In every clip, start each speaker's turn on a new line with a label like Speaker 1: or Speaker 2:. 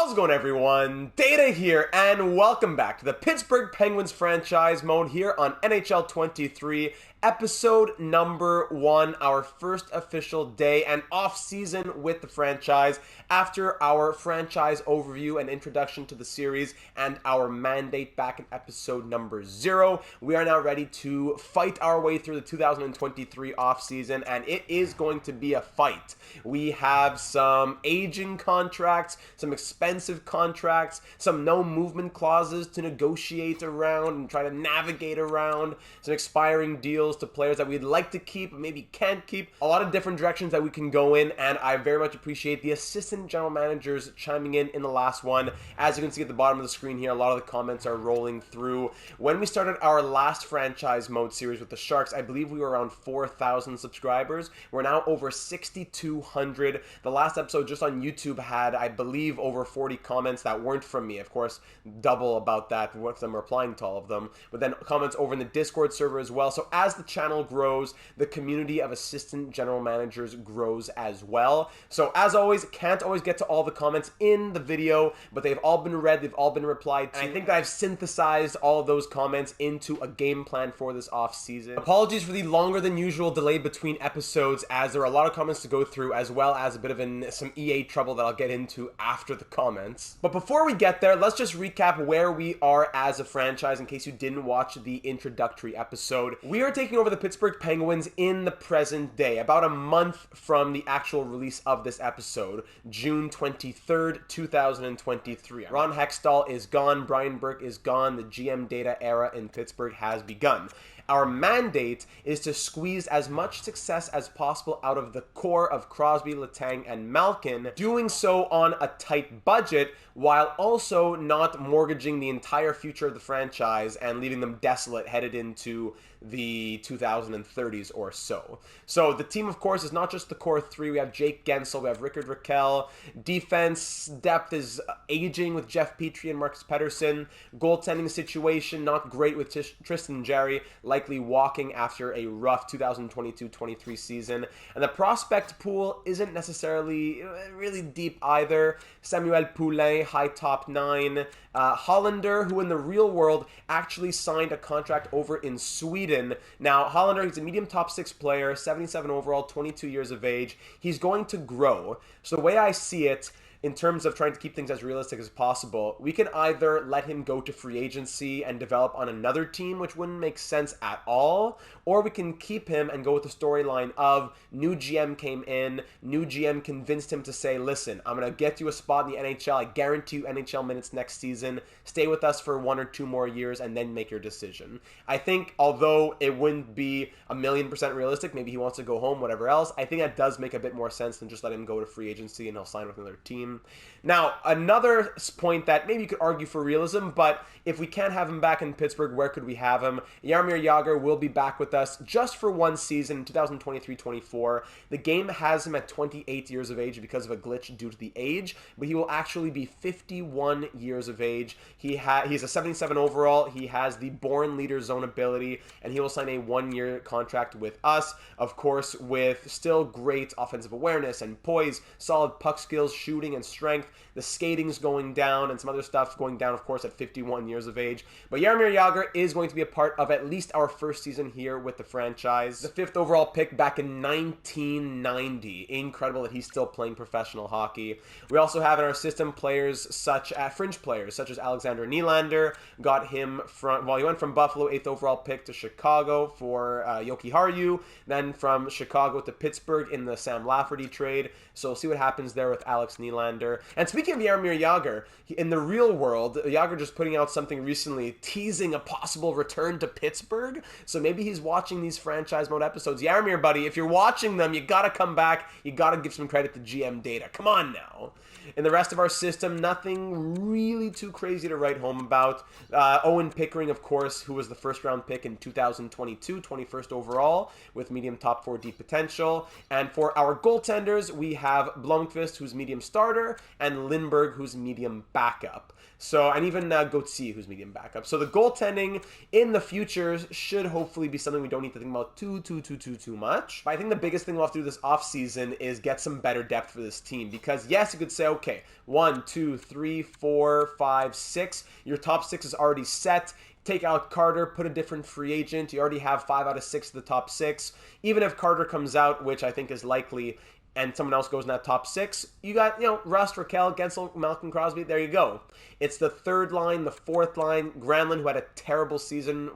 Speaker 1: How's it going, everyone? Data here, and welcome back to the Pittsburgh Penguins franchise mode here on NHL 23, episode number 1, our first official day and off-season with the franchise after our franchise overview and introduction to the series and our mandate back in episode number 0. We are now ready to fight our way through the 2023 off-season, and it is going to be a fight. We have some aging contracts, some expensive contracts, some no movement clauses to negotiate around and try to navigate around, some expiring deals to players that we'd like to keep but maybe can't keep. A lot of different directions that we can go in, and I very much appreciate the assistant general managers chiming in the last one. As you can see at the bottom of the screen here, a lot of the comments are rolling through. When we started our last franchise mode series with the Sharks, I believe we were around 4,000 subscribers. We're now over 6,200. The last episode just on YouTube had, I believe, over 40 comments that weren't from me. Of course, double about that, with them replying to all of them. But then comments over in the Discord server as well. So as the channel grows, the community of assistant general managers grows as well. So as always, can't always get to all the comments in the video, but they've all been read, they've all been replied to. And I think that I've synthesized all of those comments into a game plan for this off season. Apologies for the longer than usual delay between episodes, as there are a lot of comments to go through, as well as a bit of some EA trouble that I'll get into after the comments. But before we get there, let's just recap where we are as a franchise in case you didn't watch the introductory episode. We are taking over the Pittsburgh Penguins in the present day, about a month from the actual release of this episode, June 23rd, 2023. Ron Hextall is gone, Brian Burke is gone, the GM data era in Pittsburgh has begun. Our mandate is to squeeze as much success as possible out of the core of Crosby, Letang, and Malkin, doing so on a tight budget while also not mortgaging the entire future of the franchise and leaving them desolate headed into the 2030s or so. So the team, of course, is not just the core three. We have Jake Gensel, we have Rickard Rakell. Defense depth is aging with Jeff Petrie and Marcus Pettersson. Goaltending situation, not great with Tristan Jarry, likely walking after a rough 2022-23 season. And the prospect pool isn't necessarily really deep either. Samuel Poulin, high top 9. Hollander, who in the real world actually signed a contract over in Sweden. Now, Hollander, he's a medium top 6 player, 77 overall, 22 years of age. He's going to grow. So the way I see it, in terms of trying to keep things as realistic as possible, we can either let him go to free agency and develop on another team, which wouldn't make sense at all, or we can keep him and go with the storyline of new GM came in, new GM convinced him to say, listen, I'm going to get you a spot in the NHL, I guarantee you NHL minutes next season, stay with us for 1 or 2 more years, and then make your decision. I think, although it wouldn't be 1,000,000% realistic, maybe he wants to go home, whatever else, I think that does make a bit more sense than just let him go to free agency and he'll sign with another team. Now, another point that maybe you could argue for realism, but if we can't have him back in Pittsburgh, where could we have him? Jaromir Jagr will be back with us just for 1 season, 2023-24. The game has him at 28 years of age because of a glitch due to the age, but he will actually be 51 years of age. He's a 77 overall. He has the Born Leader Zone ability, and he will sign a 1-year contract with us, of course, with still great offensive awareness and poise, solid puck skills, shooting, and strength. The skating's going down and some other stuff going down, of course, at 51 years of age. But Jaromir Jagr is going to be a part of at least our first season here with the franchise. The 5th overall pick back in 1990. Incredible that he's still playing professional hockey. We also have in our system players such as fringe players such as Alexander Nylander. Got him from, well, he went from Buffalo, 8th overall pick, to Chicago for Yoki Haru. Then from Chicago to Pittsburgh in the Sam Lafferty trade. So we'll see what happens there with Alex Nylander. And speaking of Jaromir Jagr, in the real world, Jagr just putting out something recently teasing a possible return to Pittsburgh. So maybe he's watching these franchise mode episodes. Jaromir, buddy, if you're watching them, you gotta come back. You gotta give some credit to GM data. Come on now. In the rest of our system, nothing really too crazy to write home about. Owen Pickering, of course, who was the first-round pick in 2022, 21st overall, with medium top 4 deep potential. And for our goaltenders, we have Blomqvist, who's medium starter, starter, and Lindbergh, who's medium backup. So, and even Gauthier, who's medium backup. So the goaltending in the future should hopefully be something we don't need to think about too much. But I think the biggest thing we'll have to do this offseason is get some better depth for this team. Because yes, you could say, okay, 1, 2, 3, 4, 5, 6. Your top 6 is already set. Take out Carter, put a different free agent. You already have 5 out of 6 of the top 6. Even if Carter comes out, which I think is likely, and someone else goes in that top 6, you got, Rust, Raquel, Gensel, Malkin, Crosby, there you go. It's the third line, the fourth line, Granlund, who had a terrible season,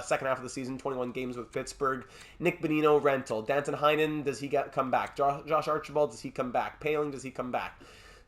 Speaker 1: second half of the season, 21 games with Pittsburgh, Nick Bonino, rental, Danton Heinen, does he come back? Josh Archibald, does he come back? Paling, does he come back?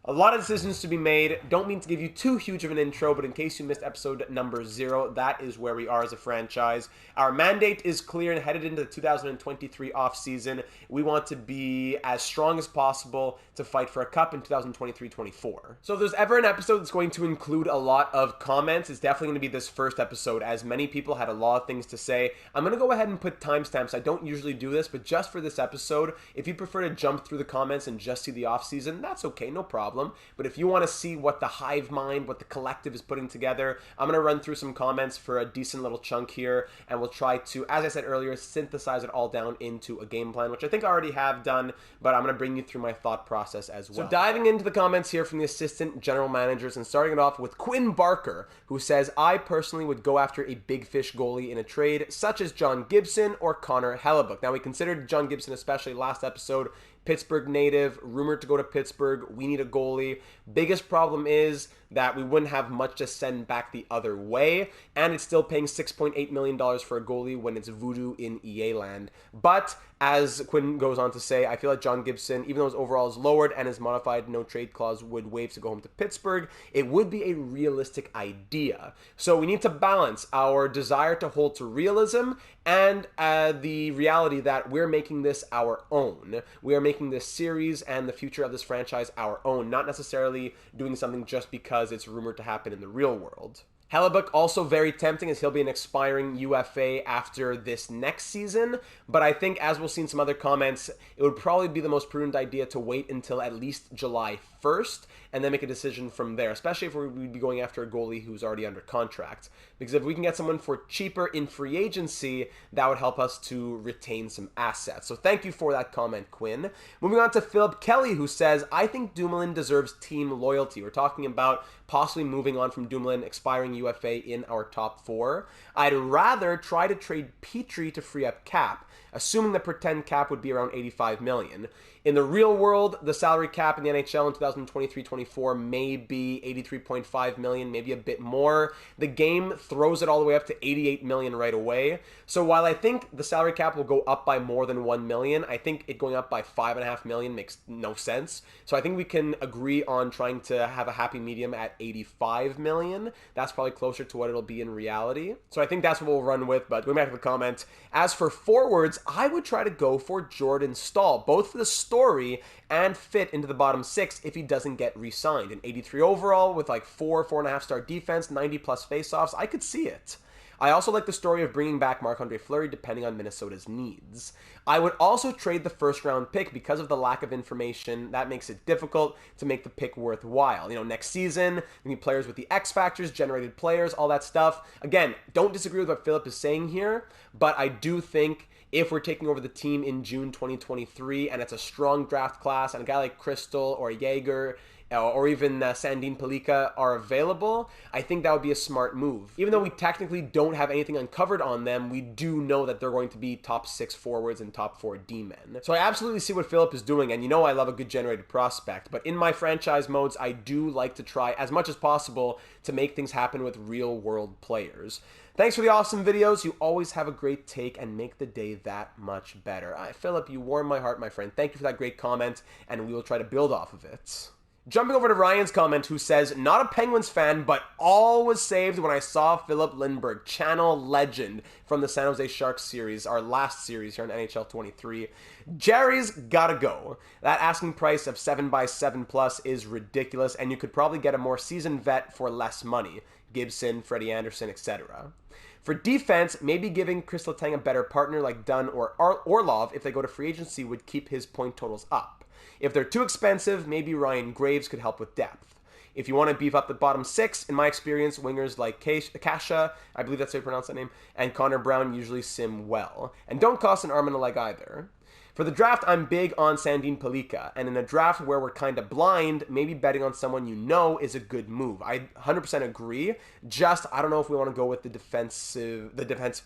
Speaker 1: A lot of decisions to be made. Don't mean to give you too huge of an intro, but in case you missed episode number 0, that is where we are as a franchise. Our mandate is clear and headed into the 2023 offseason. We want to be as strong as possible to fight for a cup in 2023-24. So if there's ever an episode that's going to include a lot of comments, it's definitely going to be this first episode, as many people had a lot of things to say. I'm going to go ahead and put timestamps. I don't usually do this, but just for this episode, if you prefer to jump through the comments and just see the offseason, that's okay, no problem. But if you want to see what the hive mind, what the collective is putting together, I'm going to run through some comments for a decent little chunk here, and we'll try to, as I said earlier, synthesize it all down into a game plan, which I think I already have done, but I'm going to bring you through my thought process as well. So diving into the comments here from the assistant general managers, and starting it off with Quinn Barker, who says, I personally would go after a big fish goalie in a trade, such as John Gibson or Connor Hellebuyck. Now, we considered John Gibson, especially last episode, Pittsburgh native, rumored to go to Pittsburgh. We need a goalie. Biggest problem is that we wouldn't have much to send back the other way, and it's still paying $6.8 million for a goalie when it's voodoo in EA land. But as Quinn goes on to say, I feel like John Gibson, even though his overall is lowered and his modified no trade clause would waive to go home to Pittsburgh, it would be a realistic idea. So we need to balance our desire to hold to realism and the reality that we're making this our own. We are making this series and the future of this franchise our own, not necessarily doing something just because it's rumored to happen in the real world. Hellebuyck also very tempting, as he'll be an expiring UFA after this next season, but I think, as we'll see in some other comments, it would probably be the most prudent idea to wait until at least July 1st and then make a decision from there, especially if we'd be going after a goalie who's already under contract. Because if we can get someone for cheaper in free agency, that would help us to retain some assets. So thank you for that comment, Quinn. Moving on to Philip Kelly, who says, I think Dumoulin deserves team loyalty. We're talking about possibly moving on from Dumoulin, expiring UFA in our top 4. I'd rather try to trade Petrie to free up cap, assuming the pretend cap would be around $85 million. In the real world, the salary cap in the NHL in 2023-24 may be $83.5 million, maybe a bit more. The game throws it all the way up to $88 million right away. So while I think the salary cap will go up by more than $1 million, I think it going up by $5.5 million makes no sense. So I think we can agree on trying to have a happy medium at $85 million. That's probably closer to what it'll be in reality. So I think that's what we'll run with, but going back to the comment, as for forwards, I would try to go for Jordan Staal, both for the story and fit into the bottom 6 if he doesn't get re-signed. An 83 overall with like 4.5 star defense, 90 plus faceoffs, I could see it. I also like the story of bringing back Marc-Andre Fleury depending on Minnesota's needs. I would also trade the first round pick because of the lack of information. That makes it difficult to make the pick worthwhile. Next season, we need players with the X factors, generated players, all that stuff. Again, don't disagree with what Philip is saying here, but I do think if we're taking over the team in June 2023 and it's a strong draft class and a guy like Crystal or Jaeger or even Sandin Pelika are available, I think that would be a smart move. Even though we technically don't have anything uncovered on them, we do know that they're going to be top 6 forwards and top 4 D-men. So I absolutely see what Philip is doing, and I love a good generated prospect, but in my franchise modes, I do like to try as much as possible to make things happen with real-world players. Thanks for the awesome videos. You always have a great take and make the day that much better. Philip, you warm my heart, my friend. Thank you for that great comment, and we will try to build off of it. Jumping over to Ryan's comment, who says, not a Penguins fan, but all was saved when I saw Philip Lindbergh, channel legend from the San Jose Sharks series, our last series here in NHL 23. Jerry's gotta go. That asking price of 7x7 plus is ridiculous, and you could probably get a more seasoned vet for less money. Gibson, Freddie Anderson, etc. For defense, maybe giving Chris Letang a better partner like Dunn or Orlov if they go to free agency would keep his point totals up. If they're too expensive, maybe Ryan Graves could help with depth. If you want to beef up the bottom six, in my experience, wingers like Kasha, I believe that's how you pronounce that name, and Connor Brown usually sim well. And don't cost an arm and a leg either. For the draft, I'm big on Sandin Pellikka, and in a draft where we're kind of blind, maybe betting on someone you know is a good move. I 100% agree, just I don't know if we want to go with the defensive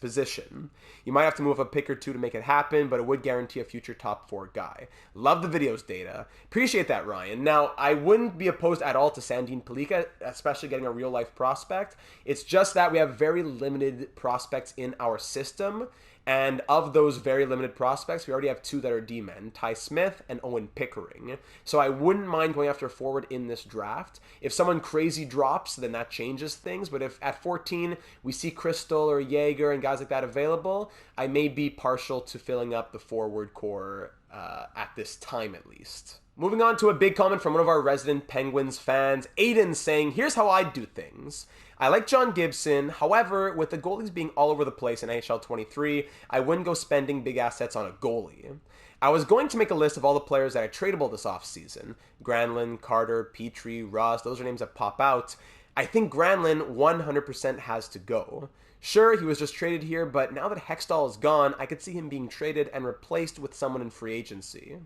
Speaker 1: position. You might have to move a pick or two to make it happen, but it would guarantee a future top 4 guy. Love the videos, Data. Appreciate that, Ryan. Now, I wouldn't be opposed at all to Sandin Pellikka, especially getting a real-life prospect. It's just that we have very limited prospects in our system. And of those very limited prospects, we already have 2 that are D-men, Ty Smith and Owen Pickering. So I wouldn't mind going after a forward in this draft. If someone crazy drops, then that changes things. But if at 14 we see Crystal or Jaeger and guys like that available, I may be partial to filling up the forward core at this time at least. Moving on to a big comment from one of our resident Penguins fans, Aiden, saying, here's how I do things. I like John Gibson, however, with the goalies being all over the place in NHL 23, I wouldn't go spending big assets on a goalie. I was going to make a list of all the players that are tradable this offseason. Granlund, Carter, Petrie, Ross, those are names that pop out. I think Granlund 100% has to go. Sure, he was just traded here, but now that Hextall is gone, I could see him being traded and replaced with someone in free agency.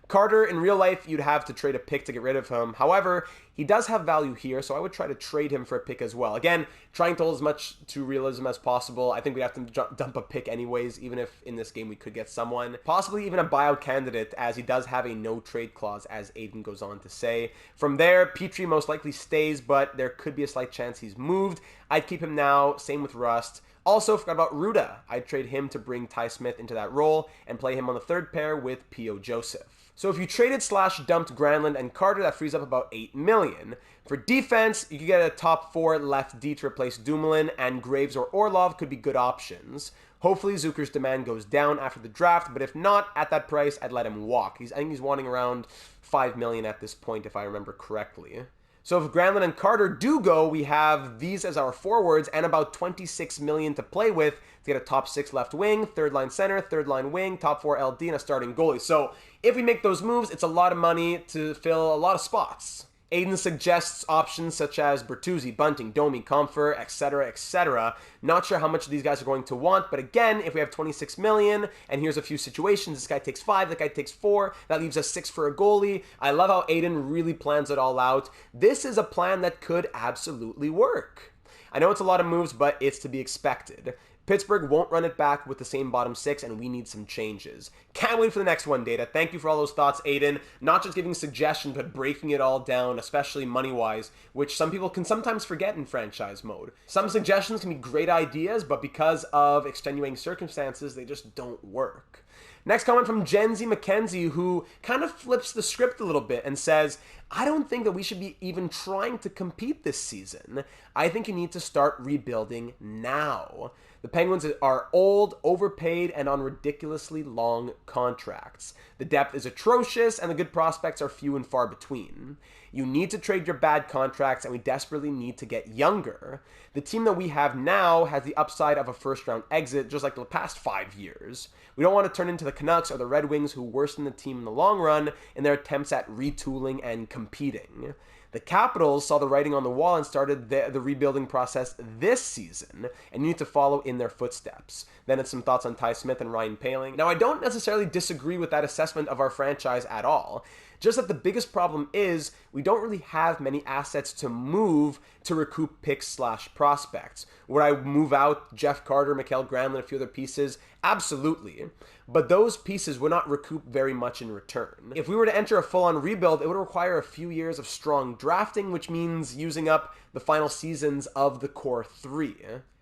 Speaker 1: Carter, in real life, you'd have to trade a pick to get rid of him. However, he does have value here, so I would try to trade him for a pick as well. Again, trying to hold as much to realism as possible. I think we'd have to dump a pick anyways, even if in this game we could get someone. Possibly even a buyout candidate, as he does have a no-trade clause, as Aiden goes on to say. From there, Petrie most likely stays, but there could be a slight chance he's moved. I'd keep him now. Same with Rust. Also, forgot about Ruda. I'd trade him to bring Ty Smith into that role and play him on the third pair with P.O. Joseph. So if you traded / dumped Granlund and Carter, that frees up about $8 million. For defense, you could get a top 4 left D to replace Dumoulin, and Graves or Orlov could be good options. Hopefully Zucker's demand goes down after the draft, but if not, at that price, I'd let him walk. I think he's wanting around $5 million at this point, if I remember correctly. So if Granlund and Carter do go, we have these as our forwards and about $26 million to play with to get a top 6 left wing, third line center, third line wing, top 4 LD, and a starting goalie. So if we make those moves, it's a lot of money to fill a lot of spots. Aiden suggests options such as Bertuzzi, Bunting, Domi, Comfer, etc., etc. Not sure how much these guys are going to want, but again, if we have $26 million, and here's a few situations, this guy takes 5, that guy takes 4, that leaves us 6 for a goalie. I love how Aiden really plans it all out. This is a plan that could absolutely work. I know it's a lot of moves, but it's to be expected. Pittsburgh won't run it back with the same bottom 6, and we need some changes. Can't wait for the next one, Data. Thank you for all those thoughts, Aiden. Not just giving suggestions, but breaking it all down, especially money-wise, which some people can sometimes forget in franchise mode. Some suggestions can be great ideas, but because of extenuating circumstances, they just don't work. Next comment from Gen Z McKenzie, who kind of flips the script a little bit and says, I don't think that we should be even trying to compete this season. I think you need to start rebuilding now. The Penguins are old, overpaid, and on ridiculously long contracts. The depth is atrocious, and the good prospects are few and far between. You need to trade your bad contracts, and we desperately need to get younger. The team that we have now has the upside of a first-round exit, just like the past 5 years. We don't want to turn into the Canucks or the Red Wings, who worsen the team in the long run in their attempts at retooling and competing. The Capitals saw the writing on the wall and started the rebuilding process this season, and you need to follow in their footsteps. Then it's some thoughts on Ty Smith and Ryan Poehling. Now, I don't necessarily disagree with that assessment of our franchise at all. Just that the biggest problem is we don't really have many assets to move to recoup picks / prospects. Would I move out Jeff Carter, Mikael Granlund, a few other pieces? Absolutely. But those pieces would not recoup very much in return. If we were to enter a full-on rebuild, it would require a few years of strong drafting, which means using up the final seasons of the core 3.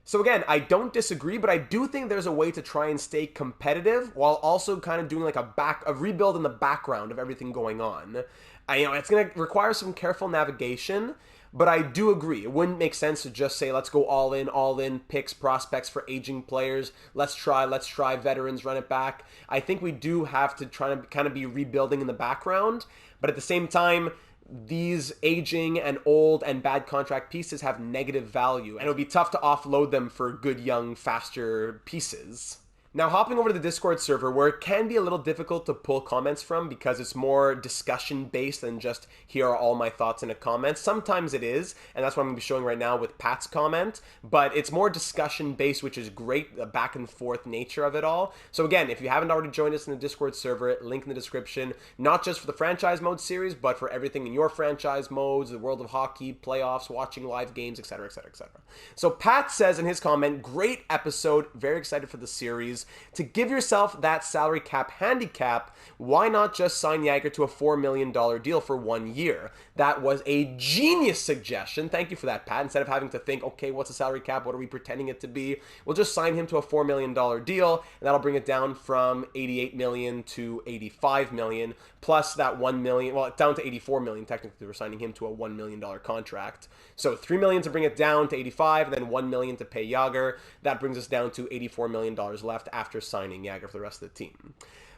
Speaker 1: So again, I don't disagree, but I do think there's a way to try and stay competitive while also kind of doing like a rebuild in the background of everything going on. It's going to require some careful navigation, but I do agree. It wouldn't make sense to just say, let's go all in, picks, prospects for aging players. Let's try veterans, run it back. I think we do have to try to kind of be rebuilding in the background, but at the same time, these aging and old and bad contract pieces have negative value, and it would be tough to offload them for good, young, faster pieces. Now, hopping over to the Discord server, where it can be a little difficult to pull comments from because it's more discussion-based than just here are all my thoughts in a comment. Sometimes it is, and that's what I'm going to be showing right now with Pat's comment, but it's more discussion-based, which is great, the back-and-forth nature of it all. So again, if you haven't already joined us in the Discord server, link in the description, not just for the franchise mode series, but for everything in your franchise modes, the world of hockey, playoffs, watching live games, etc., etc., etc. So Pat says in his comment, great episode, very excited for the series. To give yourself that salary cap handicap, why not just sign Jagr to a $4 million deal for 1 year? That was a genius suggestion. Thank you for that, Pat. Instead of having to think, okay, what's a salary cap? What are we pretending it to be? We'll just sign him to a $4 million deal, and that'll bring it down from $88 million to $85 million, plus that $1 million, well, down to $84 million. Technically, we're signing him to a $1 million contract. So $3 million to bring it down to 85, and then $1 million to pay Jagr. That brings us down to $84 million left after signing Jagr for the rest of the team.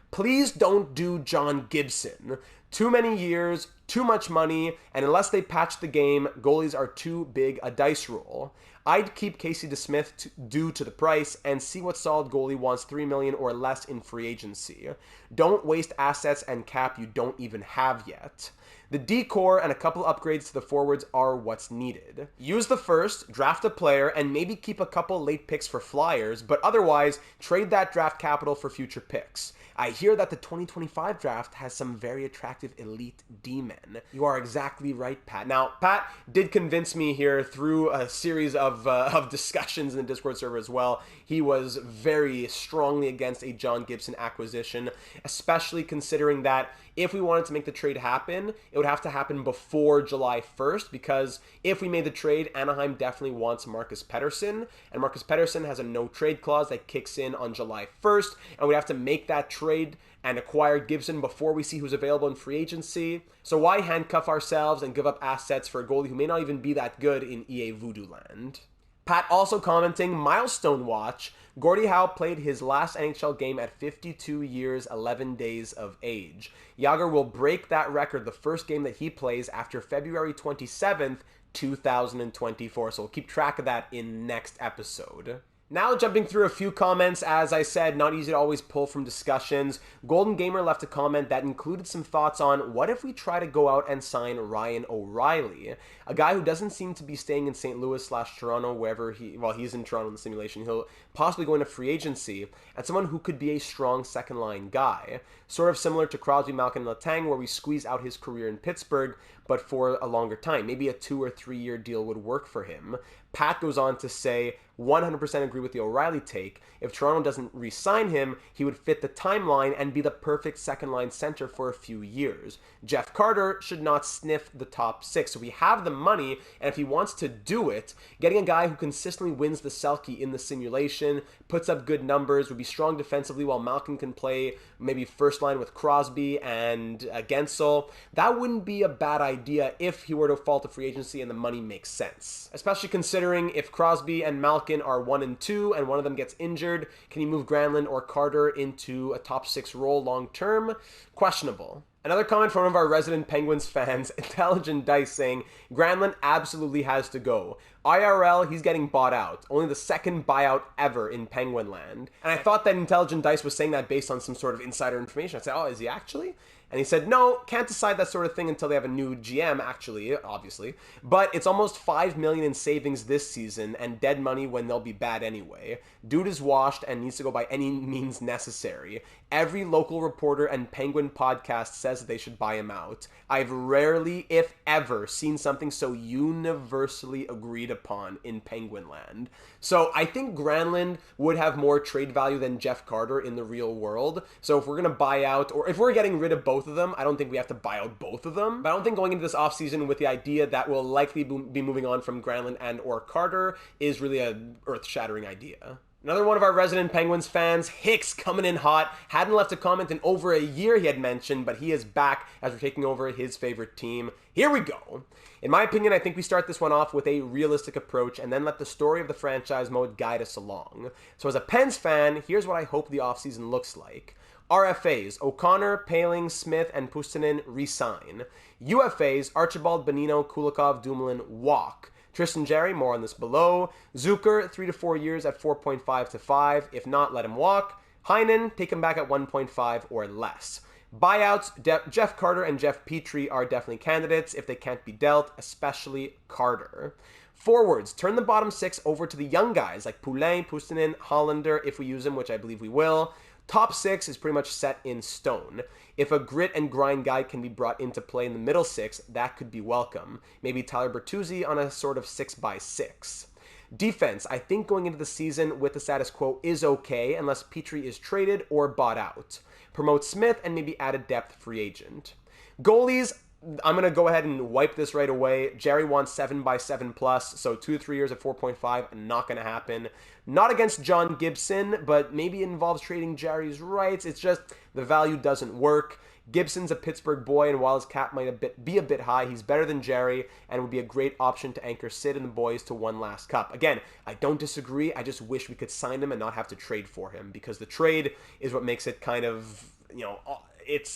Speaker 1: Please don't do John Gibson. Too many years, too much money, and unless they patch the game, goalies are too big a dice roll. I'd keep Casey DeSmith due to the price and see what solid goalie wants $3 million or less in free agency. Don't waste assets and cap you don't even have yet. The decor and a couple upgrades to the forwards are what's needed. Use the first, draft a player, and maybe keep a couple late picks for Flyers, but otherwise, trade that draft capital for future picks. I hear that the 2025 draft has some very attractive elite D-men. You are exactly right, Pat. Now, Pat did convince me here through a series of discussions in the Discord server as well. He was very strongly against a John Gibson acquisition, especially considering that if we wanted to make the trade happen, it would have to happen before July 1st, because if we made the trade, Anaheim definitely wants Marcus Pettersson, and Marcus Pettersson has a no-trade clause that kicks in on July 1st, and we have to make that trade and acquire Gibson before we see who's available in free agency. So why handcuff ourselves and give up assets for a goalie who may not even be that good in EA Voodoo Land? Pat also commenting, milestone watch, Gordie Howe played his last NHL game at 52 years, 11 days of age. Jagr will break that record the first game that he plays after February 27th, 2024. So we'll keep track of that in next episode. Now jumping through a few comments, as I said, not easy to always pull from discussions. Golden Gamer left a comment that included some thoughts on what if we try to go out and sign Ryan O'Reilly, a guy who doesn't seem to be staying in St. Louis/Toronto, wherever he's in Toronto in the simulation. He'll possibly go into free agency, and someone who could be a strong second-line guy. Sort of similar to Crosby, Malkin, and Letang, where we squeeze out his career in Pittsburgh, but for a longer time. Maybe a 2 or 3 year deal would work for him. Pat goes on to say, 100% agree with the O'Reilly take. If Toronto doesn't re-sign him, he would fit the timeline and be the perfect second-line center for a few years. Jeff Carter should not sniff the top 6. So we have the money, and if he wants to do it, getting a guy who consistently wins the Selke in the simulation, puts up good numbers, would be strong defensively while Malkin can play maybe first line with Crosby and Gensel, that wouldn't be a bad idea if he were to fall to free agency and the money makes sense. Especially considering if Crosby and Malkin are 1 and 2 and one of them gets injured, can you move Granlund or Carter into a top 6 role long term? Questionable. Another comment from one of our resident Penguins fans, Intelligent Dice, saying, Granlund absolutely has to go. IRL, he's getting bought out. Only the second buyout ever in Penguin land. And I thought that Intelligent Dice was saying that based on some sort of insider information. I said, oh, is he actually? And he said, no, can't decide that sort of thing until they have a new GM, actually, obviously. But it's almost $5 million in savings this season and dead money when they'll be bad anyway. Dude is washed and needs to go by any means necessary. Every local reporter and Penguin podcast says that they should buy him out. I've rarely, if ever, seen something so universally agreed upon in Penguin land. So I think Granlund would have more trade value than Jeff Carter in the real world. So if we're going to buy out, or if we're getting rid of both of them, I don't think we have to buy out both of them. But I don't think going into this offseason with the idea that we'll likely be moving on from Granlund and or Carter is really a earth-shattering idea. Another one of our resident Penguins fans, Hicks, coming in hot. Hadn't left a comment in over a year, he had mentioned, but he is back as we're taking over his favorite team. Here we go. In my opinion, I think we start this one off with a realistic approach and then let the story of the franchise mode guide us along. So as a Pens fan, here's what I hope the offseason looks like. RFAs, O'Connor, Paling, Smith, and Puustinen resign. UFAs, Archibald, Bonino, Kulikov, Dumoulin walk. Tristan Jarry, more on this below. Zucker, 3 to 4 years at 4.5 to 5. If not, let him walk. Heinen, take him back at 1.5 or less. Buyouts, Jeff Carter and Jeff Petrie are definitely candidates if they can't be dealt, especially Carter. Forwards, turn the bottom 6 over to the young guys like Poulin, Puustinen, Hollander, if we use them, which I believe we will. Top 6 is pretty much set in stone. If a grit and grind guy can be brought into play in the middle 6, that could be welcome. Maybe Tyler Bertuzzi on a sort of 6x6. Defense, I think going into the season with the status quo is okay unless Petrie is traded or bought out. Promote Smith and maybe add a depth free agent. Goalies, I'm going to go ahead and wipe this right away. Jerry wants 7x7 plus, so 2 to 3 years at 4.5, not going to happen. Not against John Gibson, but maybe it involves trading Jerry's rights. It's just the value doesn't work. Gibson's a Pittsburgh boy, and while his cap might be a bit high, he's better than Jerry and would be a great option to anchor Sid and the boys to one last cup. Again, I don't disagree. I just wish we could sign him and not have to trade for him, because the trade is what makes it kind of,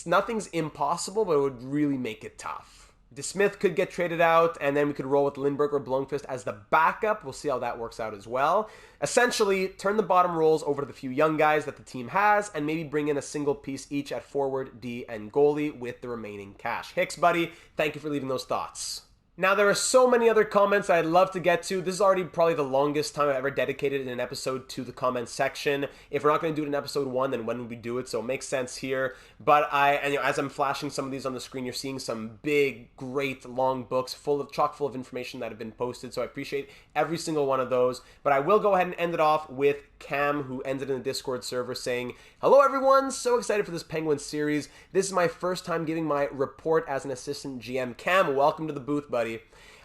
Speaker 1: nothing's impossible, but it would really make it tough. DeSmith could get traded out, and then we could roll with Lindbergh or Blomqvist as the backup. We'll see how that works out as well. Essentially, turn the bottom rolls over to the few young guys that the team has, and maybe bring in a single piece each at forward, D, and goalie with the remaining cash. Hicks, buddy, thank you for leaving those thoughts. Now, there are so many other comments I'd love to get to. This is already probably the longest time I've ever dedicated in an episode to the comments section. If we're not going to do it in episode 1, then when would we do it? So it makes sense here. But as I'm flashing some of these on the screen, you're seeing some big, great, long books chock full of information that have been posted. So I appreciate every single one of those. But I will go ahead and end it off with Cam, who ended in the Discord server, saying, "Hello everyone, so excited for this Penguins series. This is my first time giving my report as an assistant GM. Cam, welcome to the booth, buddy.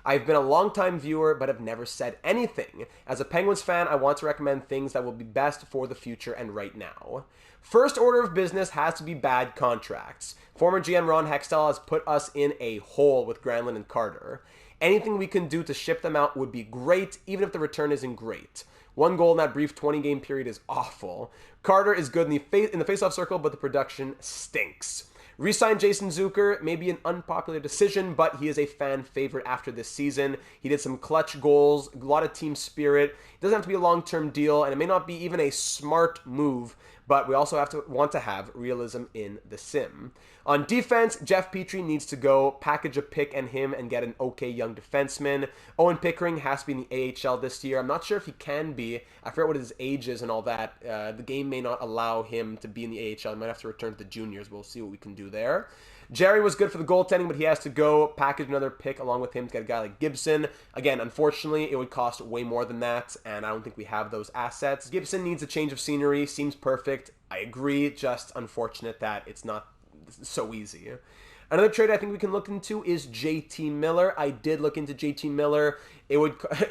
Speaker 1: I've been a long-time viewer, but have never said anything. As a Penguins fan, I want to recommend things that will be best for the future and right now. First order of business has to be bad contracts. Former GM Ron Hextall has put us in a hole with Granlund and Carter. Anything we can do to ship them out would be great, even if the return isn't great. 1 goal in that brief 20-game period is awful. Carter is good in the face-off circle, but the production stinks. Resign Jason Zucker, maybe an unpopular decision, but he is a fan favorite after this season. He did some clutch goals, a lot of team spirit. It doesn't have to be a long-term deal, and it may not be even a smart move, but we also want to have realism in the sim. On defense, Jeff Petrie needs to go, package a pick and him, and get an okay young defenseman. Owen Pickering has to be in the AHL this year. I'm not sure if he can be. I forget what his age is and all that. The game may not allow him to be in the AHL. He might have to return to the juniors. We'll see what we can do there. Jerry was good for the goaltending, but he has to go, package another pick along with him to get a guy like Gibson. Again, unfortunately, it would cost way more than that, and I don't think we have those assets. Gibson needs a change of scenery. Seems perfect. I agree. Just unfortunate that it's not so easy. Another trade I think we can look into is JT Miller. I did look into JT Miller.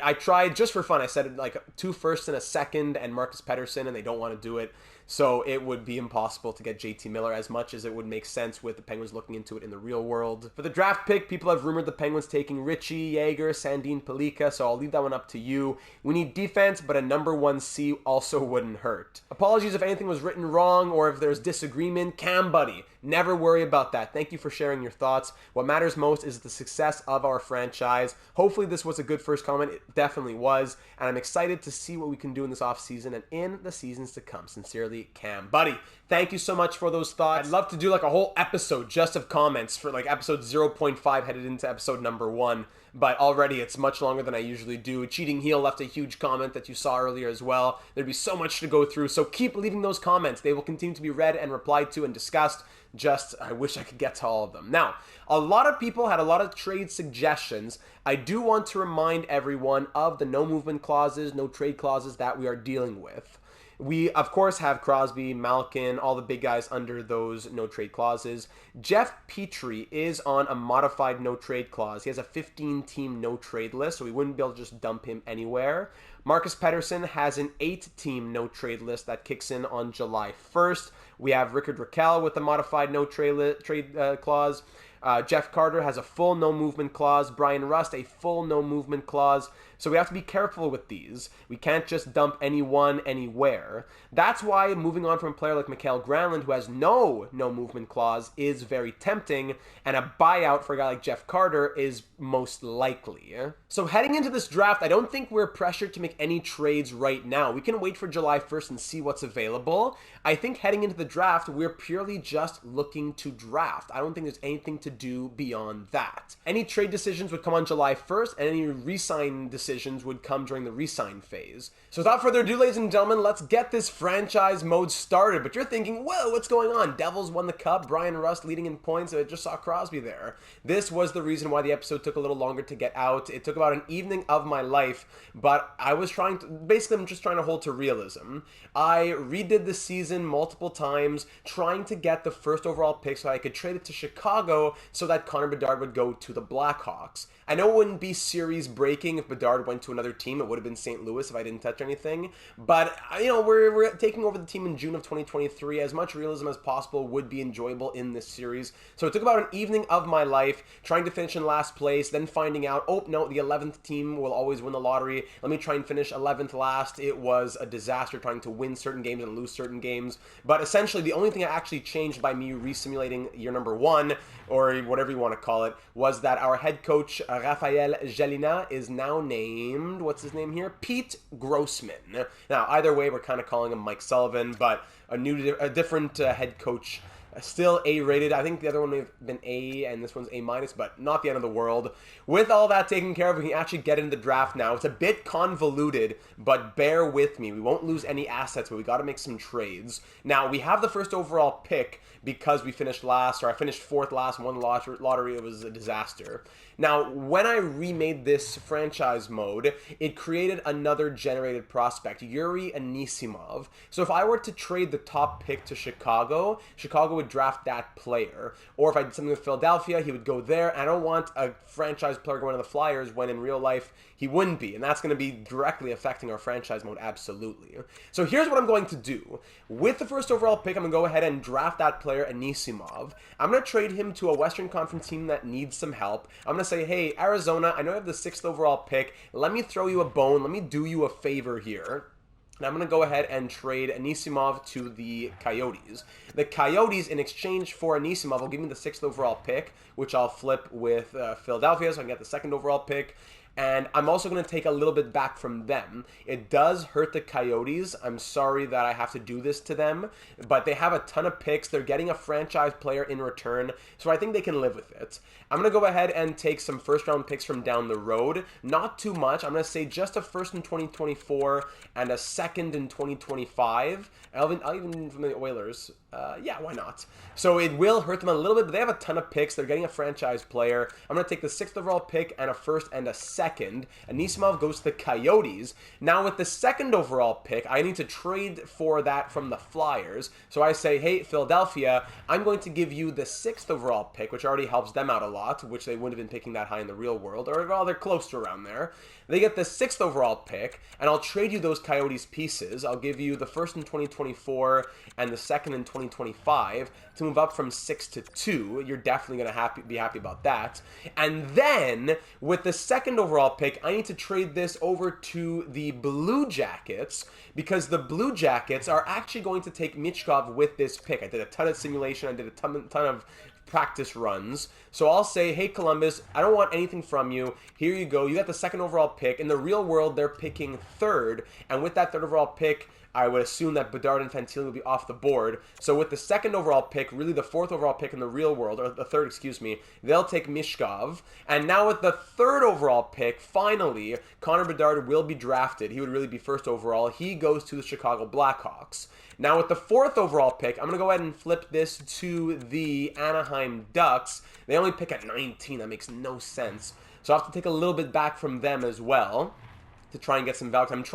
Speaker 1: I tried just for fun. I said like 2 firsts and a second and Marcus Pettersson, and they don't want to do it. So it would be impossible to get JT Miller as much as it would make sense with the Penguins looking into it in the real world. For the draft pick, people have rumored the Penguins taking Richie, Yeager, Sandin Pellikka, so I'll leave that one up to you. We need defense, but a number 1 C also wouldn't hurt. Apologies if anything was written wrong or if there's disagreement. Cam, buddy, never worry about that. Thank you for sharing your thoughts. What matters most is the success of our franchise. Hopefully this was a good first comment. It definitely was, and I'm excited to see what we can do in this offseason and in the seasons to come. Sincerely, Cam. Buddy, thank you so much for those thoughts. I'd love to do like a whole episode just of comments for like episode 0.5 headed into episode number 1, but already it's much longer than I usually do. Cheating Heel left a huge comment that you saw earlier as well. There'd be so much to go through, so keep leaving those comments. They will continue to be read and replied to and discussed. Just, I wish I could get to all of them. Now, a lot of people had a lot of trade suggestions. I do want to remind everyone of the no movement clauses, no trade clauses that we are dealing with. We, of course, have Crosby, Malkin, all the big guys under those no-trade clauses. Jeff Petrie is on a modified no-trade clause. He has a 15-team no-trade list, so we wouldn't be able to just dump him anywhere. Marcus Pettersson has an 8-team no-trade list that kicks in on July 1st. We have Rickard Rakell with a modified no trade clause. Jeff Carter has a full no movement clause. Brian Rust, a full no movement clause. So we have to be careful with these. We can't just dump anyone anywhere. That's why moving on from a player like Mikael Granlund, who has no movement clause, is very tempting, and a buyout for a guy like Jeff Carter is most likely. So heading into this draft, I don't think we're pressured to make any trades right now. We can wait for July 1st and see what's available. I think heading into the draft, we're purely just looking to draft. I don't think there's anything to do beyond that. Any trade decisions would come on July 1st, and any re-sign decisions would come during the re-sign phase. So without further ado, ladies and gentlemen, let's get this franchise mode started. But you're thinking, whoa, what's going on? Devils won the Cup, Brian Rust leading in points, I just saw Crosby there. This was the reason why the episode took a little longer to get out. It took about an evening of my life, but I was I'm just trying to hold to realism. I redid the season multiple times, trying to get the first overall pick so I could trade it to Chicago so that Connor Bedard would go to the Blackhawks. I know it wouldn't be series breaking if Bedard went to another team. It would have been St. Louis if I didn't touch anything. But, we're taking over the team in June of 2023. As much realism as possible would be enjoyable in this series. So it took about an evening of my life trying to finish in last place, then finding out, oh, no, the 11th team will always win the lottery. Let me try and finish 11th last. It was a disaster trying to win certain games and lose certain games. But essentially, the only thing that actually changed by me resimulating year number 1, or whatever you want to call it, was that our head coach, Raphael Jalina, is now named, what's his name here? Pete Grossman. Now, either way, we're kind of calling him Mike Sullivan, but a different head coach. Still A-rated. I think the other one may have been A, and this one's A-, but not the end of the world. With all that taken care of, we can actually get into the draft now. It's a bit convoluted, but bear with me. We won't lose any assets, but we got to make some trades. Now, we have the first overall pick because we finished last, or I finished 4th last and won the lottery. It was a disaster. Now, when I remade this franchise mode, it created another generated prospect, Yuri Anisimov. So if I were to trade the top pick to Chicago, Chicago would draft that player. Or if I did something with Philadelphia, he would go there. And I don't want a franchise player going to the Flyers when in real life he wouldn't be. And that's going to be directly affecting our franchise mode, absolutely. So here's what I'm going to do. With the first overall pick, I'm going to go ahead and draft that player, Anisimov. I'm going to trade him to a Western Conference team that needs some help. I'm going to say, hey, Arizona, I know you have the 6th overall pick. Let me throw you a bone. Let me do you a favor here. And I'm going to go ahead and trade Anisimov to the Coyotes. The Coyotes, in exchange for Anisimov, will give me the 6th overall pick, which I'll flip with Philadelphia, so I can get the 2nd overall pick. And I'm also going to take a little bit back from them. It does hurt the Coyotes. I'm sorry that I have to do this to them, but they have a ton of picks. They're getting a franchise player in return, so I think they can live with it. I'm going to go ahead and take some first-round picks from down the road. Not too much. I'm going to say just a 1st in 2024 and a 2nd in 2025. I'll even from the Oilers. Yeah, why not? So it will hurt them a little bit, but they have a ton of picks. They're getting a franchise player. I'm going to take the 6th overall pick and a 1st and a 2nd. Anisimov goes to the Coyotes. Now with the 2nd overall pick, I need to trade for that from the Flyers. So I say, hey, Philadelphia, I'm going to give you the 6th overall pick, which already helps them out a lot, which they wouldn't have been picking that high in the real world, or well, they're close to around there. They get the 6th overall pick, and I'll trade you those Coyotes pieces. I'll give you the 1st in 2024 and the 2nd in 2025 to move up from 6 to 2. You're definitely going to be happy about that. And then, with the 2nd overall pick, I need to trade this over to the Blue Jackets, because the Blue Jackets are actually going to take Michkov with this pick. I did a ton of simulation. I did a ton of practice runs. So I'll say, hey, Columbus, I don't want anything from you. Here you go. You got the 2nd overall pick. In the real world, they're picking 3rd. And with that 3rd overall pick, I would assume that Bedard and Fantilli will be off the board. So with the 2nd overall pick, really the 4th overall pick in the real world, or the 3rd, excuse me, they'll take Michkov. And now with the 3rd overall pick, finally, Connor Bedard will be drafted. He would really be 1st overall. He goes to the Chicago Blackhawks. Now with the 4th overall pick, I'm going to go ahead and flip this to the Anaheim Ducks. They only pick at 19. That makes no sense. So I'll have to take a little bit back from them as well to try and get some value. I'm just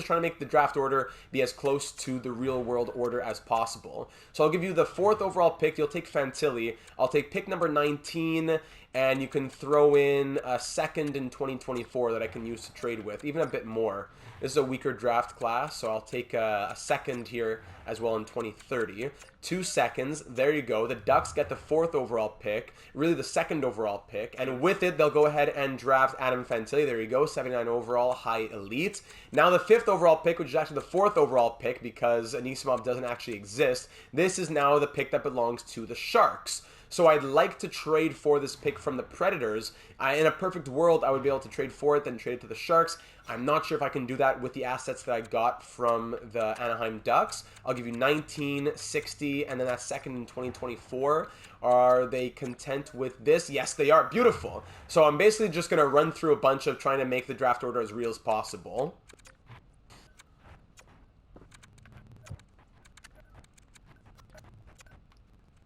Speaker 1: trying to make the draft order be as close to the real world order as possible. So I'll give you the 4th overall pick. You'll take Fantilli. I'll take pick number 19, and you can throw in a 2nd in 2024 that I can use to trade with, even a bit more. This is a weaker draft class, so I'll take a second here as well in 2030. 2 seconds. There you go. The Ducks get the 4th overall pick, really the 2nd overall pick, and with it, they'll go ahead and draft Adam Fantilli. There you go, 79 overall, high elite. Now the 5th overall pick, which is actually the 4th overall pick because Anisimov doesn't actually exist, this is now the pick that belongs to the Sharks. So I'd like to trade for this pick from the Predators. In a perfect world, I would be able to trade for it, then trade it to the Sharks. I'm not sure if I can do that with the assets that I got from the Anaheim Ducks. I'll give you 19, 60, and then that second in 2024. Are they content with this? Yes, they are. Beautiful. So I'm basically just going to run through a bunch of trying to make the draft order as real as possible.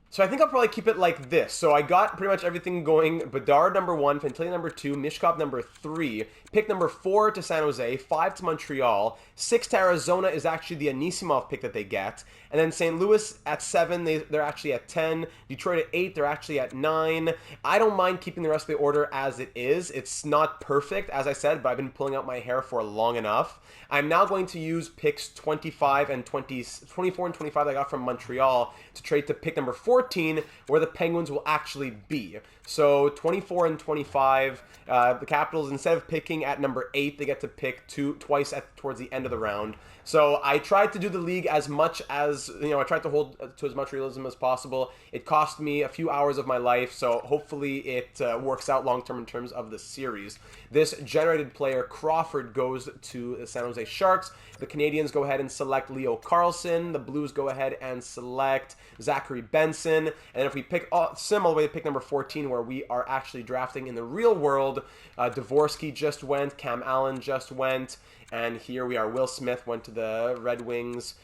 Speaker 1: So I think I'll probably keep it like this. So I got pretty much everything going. Bedard number 1, Fantilli number 2, Mishkov number 3, pick number 4 to San Jose, 5 to Montreal, 6 to Arizona is actually the Anisimov pick that they get, and then St. Louis at 7, they're actually at 10, Detroit at 8, they're actually at 9. I don't mind keeping the rest of the order as it is. It's not perfect, as I said, but I've been pulling out my hair for long enough. I'm now going to use picks 24 and 25 that I got from Montreal to trade to pick number 14, where the Penguins will actually be. So 24 and 25, the Capitals, instead of picking at number 8, they get to pick twice towards the end of the round. So I tried to do the league as much as, I tried to hold to as much realism as possible. It cost me a few hours of my life, so hopefully it works out long-term in terms of the series. This generated player, Crawford, goes to the San Jose Sharks. The Canadians go ahead and select Leo Carlson. The Blues go ahead and select Zachary Benson. And if we pick Sim all the way to pick number 14, where we are actually drafting in the real world, Dvorsky just went, Cam Allen just went, and here we are. Will Smith went to the Red Wings.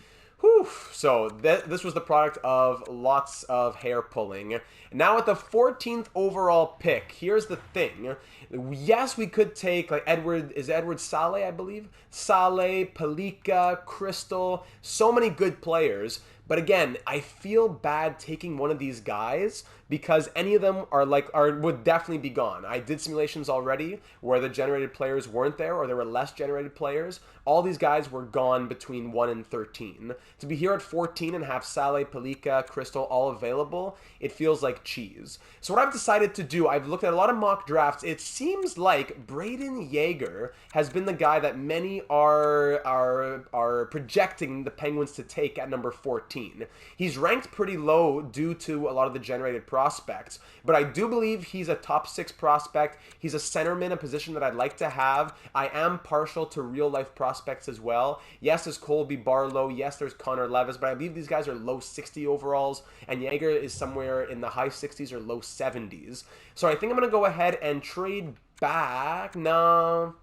Speaker 1: Whew. So this was the product of lots of hair pulling. Now at the 14th overall pick, here's the thing. Yes, we could take like Edward Saleh, I believe. Saleh, Pelika, Crystal, so many good players. But again, I feel bad taking one of these guys because any of them would definitely be gone. I did simulations already where the generated players weren't there or there were less generated players. All these guys were gone between 1 and 13. To be here at 14 and have Saleh, Pelika, Crystal all available, it feels like cheese. So what I've decided to do, I've looked at a lot of mock drafts. It seems like Braden Yeager has been the guy that many are projecting the Penguins to take at number 14. He's ranked pretty low due to a lot of the generated prospects, but I do believe he's a top 6 prospect. He's a centerman, a position that I'd like to have. I am partial to real-life prospects as well. Yes, there's Colby Barlow. Yes, there's Connor Levis, but I believe these guys are low 60 overalls, and Yeager is somewhere in the high 60s or low 70s. So I think I'm going to go ahead and trade back. No.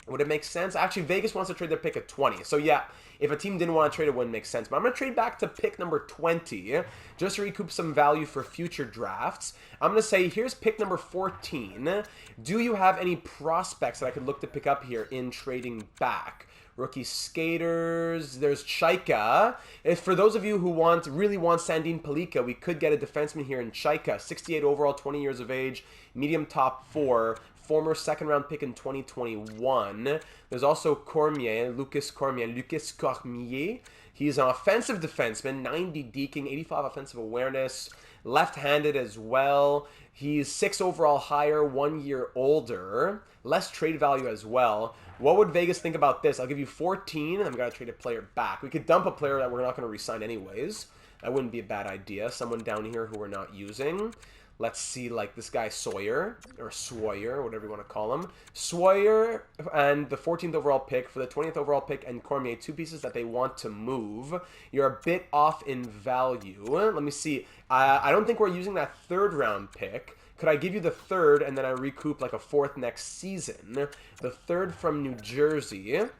Speaker 1: Would it make sense? Actually, Vegas wants to trade their pick at 20. So yeah, if a team didn't want to trade, it wouldn't make sense. But I'm going to trade back to pick number 20 just to recoup some value for future drafts. I'm going to say, here's pick number 14. Do you have any prospects that I could look to pick up here in trading back? Rookie skaters, there's Chaika. If for those of you who really want Sandin Pelika, we could get a defenseman here in Chaika. 68 overall, 20 years of age, medium top 4. Former second-round pick in 2021. There's also Lucas Cormier. He's an offensive defenseman, 90 deking, 85 offensive awareness, left-handed as well. He's 6 overall higher, 1 year older, less trade value as well. What would Vegas think about this? I'll give you 14, and I'm going to trade a player back. We could dump a player that we're not going to re-sign anyways. That wouldn't be a bad idea. Someone down here who we're not using. Let's see, like this guy Sawyer, or Swoyer, whatever you want to call him. Swoyer and the 14th overall pick for the 20th overall pick and Cormier, 2 pieces that they want to move. You're a bit off in value. Let me see. I don't think we're using that 3rd round pick. Could I give you the 3rd and then I recoup like a 4th next season? The 3rd from New Jersey. And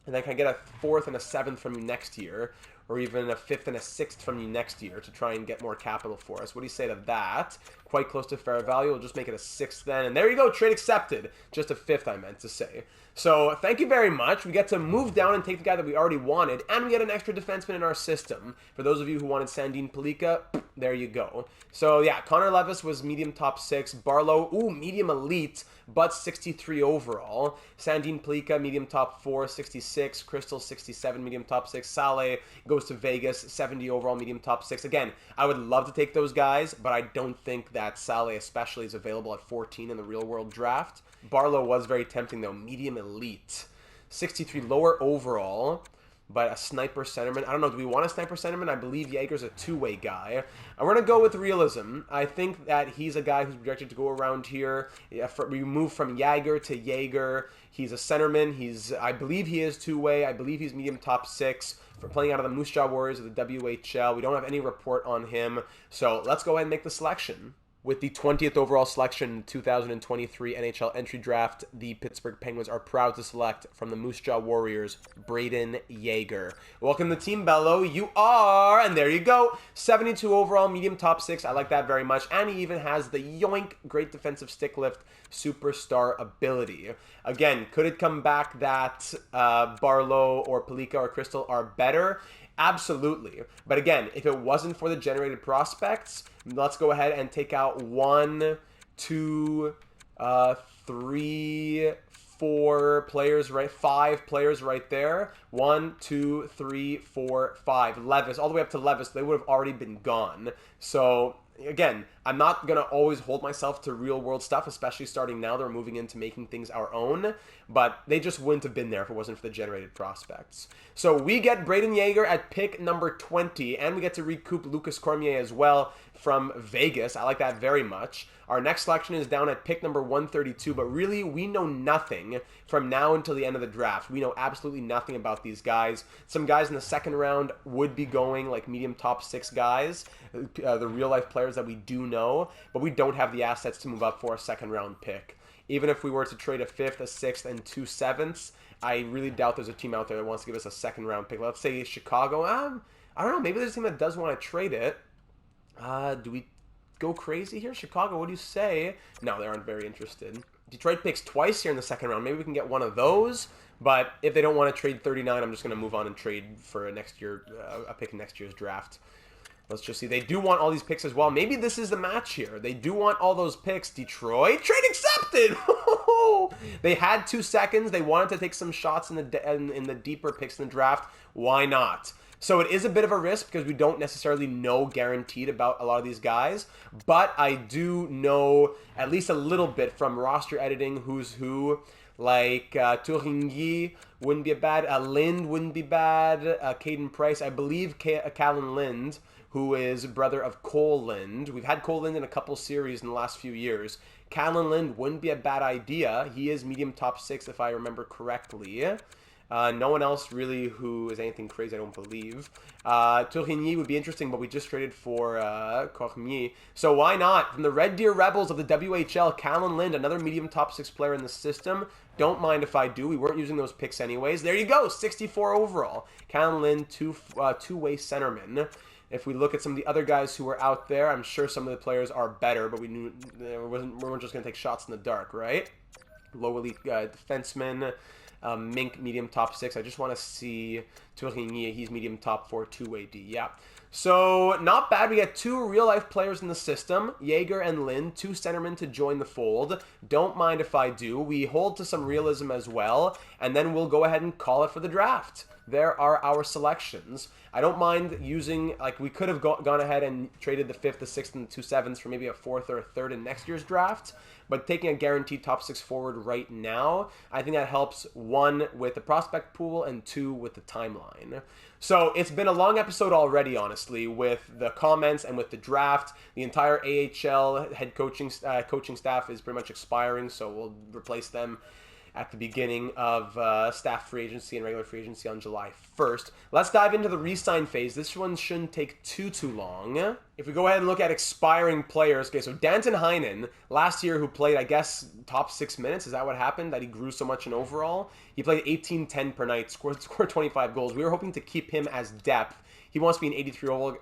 Speaker 1: then can I get a 4th and a 7th from you next year? or even a 5th and a 6th from you next year to try and get more capital for us. What do you say to that? Quite close to fair value. We'll just make it a 6th then. And there you go. Trade accepted. Just a 5th, I meant to say. So thank you very much. We get to move down and take the guy that we already wanted, and we get an extra defenseman in our system. For those of you who wanted Sandin Pellikka, there you go. So yeah, Connor Levis was medium top 6. Barlow, medium elite, but 63 overall. Sandin Pellikka, medium top 4, 66. Crystal, 67, medium top 6. Saleh goes to Vegas, 70 overall, medium top 6. Again, I would love to take those guys, but I don't think that Saleh especially is available at 14 in the real world draft. Barlow was very tempting though, medium elite. 63 lower overall, but a sniper centerman. I don't know, do we want a sniper centerman? I believe Jaeger's a two-way guy. And we're going to go with realism. I think that he's a guy who's projected to go around here. We move from Jaeger to Jaeger. He's a centerman. I believe he is two-way. I believe he's medium top 6 for playing out of the Moose Jaw Warriors of the WHL. We don't have any report on him. So let's go ahead and make the selection. With the 20th overall selection in 2023 NHL entry draft, the Pittsburgh Penguins are proud to select from the Moose Jaw Warriors, Brayden Yager. Welcome to the team, Bello. You are, and there you go, 72 overall, medium top 6. I like that very much. And he even has the yoink, great defensive stick lift, superstar ability. Again, could it come back that Barlow or Pellikka or Crystal are better? Absolutely. But again, if it wasn't for the generated prospects, let's go ahead and take out 1, 2, 3, 4 players, right? 5 players right there. 1, 2, 3, 4, 5. Levis, all the way up to Levis, they would have already been gone. So again, I'm not going to always hold myself to real world stuff, especially starting now. They're moving into making things our own, but they just wouldn't have been there if it wasn't for the generated prospects. So we get Brayden Yager at pick number 20, and we get to recoup Lucas Cormier as well from Vegas. I like that very much. Our next selection is down at pick number 132, but really we know nothing from now until the end of the draft. We know absolutely nothing about these guys. Some guys in the second round would be going like medium top 6 guys, the real life players that we do know, but we don't have the assets to move up for a second round pick. Even if we were to trade a 5th, a 6th, and 2 7ths, I really doubt there's a team out there that wants to give us a second round pick. Let's say Chicago. I don't know. Maybe there's a team that does want to trade it. Do we go crazy here? Chicago, what do you say? No, they aren't very interested. Detroit picks twice here in the second round. Maybe we can get one of those. But if they don't want to trade 39, I'm just going to move on and trade for a pick in next year's draft. Let's just see. They do want all these picks as well. Maybe this is the match here. They do want all those picks. Detroit, trade accepted. They had 2 seconds. They wanted to take some shots in the deeper picks in the draft. Why not? So it is a bit of a risk because we don't necessarily know guaranteed about a lot of these guys. But I do know at least a little bit from roster editing who's who. Like Tourigny wouldn't be bad. Lind wouldn't be bad. Caden Price. I believe Callan Lind, who is brother of Cole Lind. We've had Cole Lind in a couple series in the last few years. Callan Lind wouldn't be a bad idea. He is medium top 6 if I remember correctly. No one else really who is anything crazy, I don't believe. Tourigny would be interesting, but we just traded for Cormier. So why not? From the Red Deer Rebels of the WHL, Callan Lind, another medium top 6 player in the system. Don't mind if I do. We weren't using those picks anyways. There you go, 64 overall. Callan Lind, two-way centerman. If we look at some of the other guys who are out there, I'm sure some of the players are better, but we weren't just going to take shots in the dark, right? Low elite defenseman. Mink, medium top 6. I just want to see Tourigny. He's medium top 4, two-way D. Yeah. So, not bad. We got 2 real-life players in the system. Jaeger and Lind, 2 centermen to join the fold. Don't mind if I do. We hold to some realism as well, and then we'll go ahead and call it for the draft. There are our selections. I don't mind using, like, we could have gone ahead and traded the 5th, the 6th, and the 2 7ths for maybe a 4th or a 3rd in next year's draft. But taking a guaranteed top 6 forward right now, I think that helps, 1, with the prospect pool, and 2, with the timeline. So it's been a long episode already, honestly, with the comments and with the draft. The entire AHL head coaching staff is pretty much expiring, so we'll replace them at the beginning of staff free agency and regular free agency on July 1st. Let's dive into the re-sign phase. This one shouldn't take too long. If we go ahead and look at expiring players, okay, so Danton Heinen, last year who played, I guess, top 6 minutes, is that what happened, that he grew so much in overall? He played 18-10 per night, scored 25 goals. We were hoping to keep him as depth. He wants to be an 83 overall,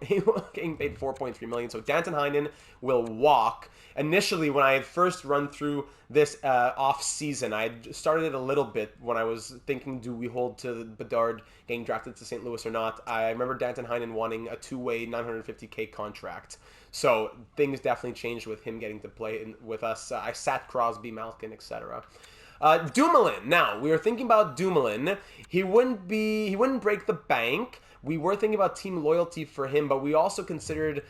Speaker 1: getting paid $4.3 million. So Danton Heinen will walk. Initially, when I had first run through this off-season, I had started it a little bit when I was thinking, do we hold to Bedard getting drafted to St. Louis or not? I remember Danton Heinen wanting a two-way $950K contract. So things definitely changed with him getting to play with us. I sat Crosby, Malkin, etc. Dumoulin. Now, we were thinking about Dumoulin. He wouldn't break the bank. We were thinking about team loyalty for him, but we also considered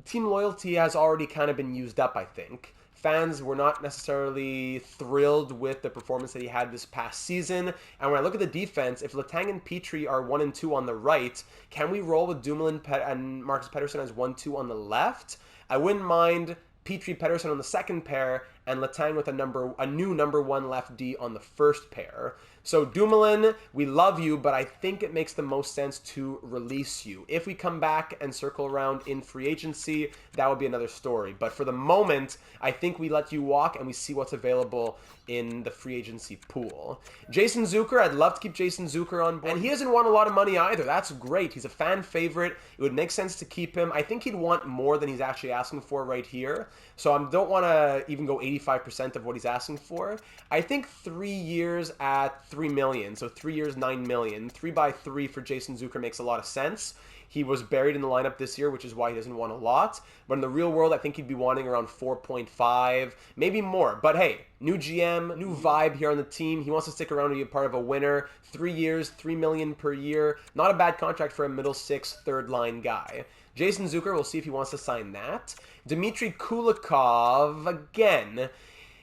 Speaker 1: team loyalty has already kind of been used up, I think. Fans were not necessarily thrilled with the performance that he had this past season. And when I look at the defense, if Letang and Petrie are 1 and 2 on the right, can we roll with Dumoulin and Marcus Pettersson as 1-2 on the left? I wouldn't mind Petrie Pettersson on the second pair and Letang with a new number 1 left D on the first pair. So Dumoulin, we love you, but I think it makes the most sense to release you. If we come back and circle around in free agency, that would be another story. But for the moment, I think we let you walk and we see what's available in the free agency pool. Jason Zucker, I'd love to keep Jason Zucker on board. And he doesn't want a lot of money either. That's great. He's a fan favorite. It would make sense to keep him. I think he'd want more than he's actually asking for right here. So I don't want to even go 85% of what he's asking for. I think 3 years at $3 million. So 3 years, $9 million. 3x3 for Jason Zucker makes a lot of sense. He was buried in the lineup this year, which is why he doesn't want a lot. But in the real world, I think he'd be wanting around 4.5, maybe more. But hey, new GM, new vibe here on the team. He wants to stick around and be a part of a winner. 3 years, $3 million per year. Not a bad contract for a middle six, third line guy. Jason Zucker, we'll see if he wants to sign that. Dmitry Kulikov, again,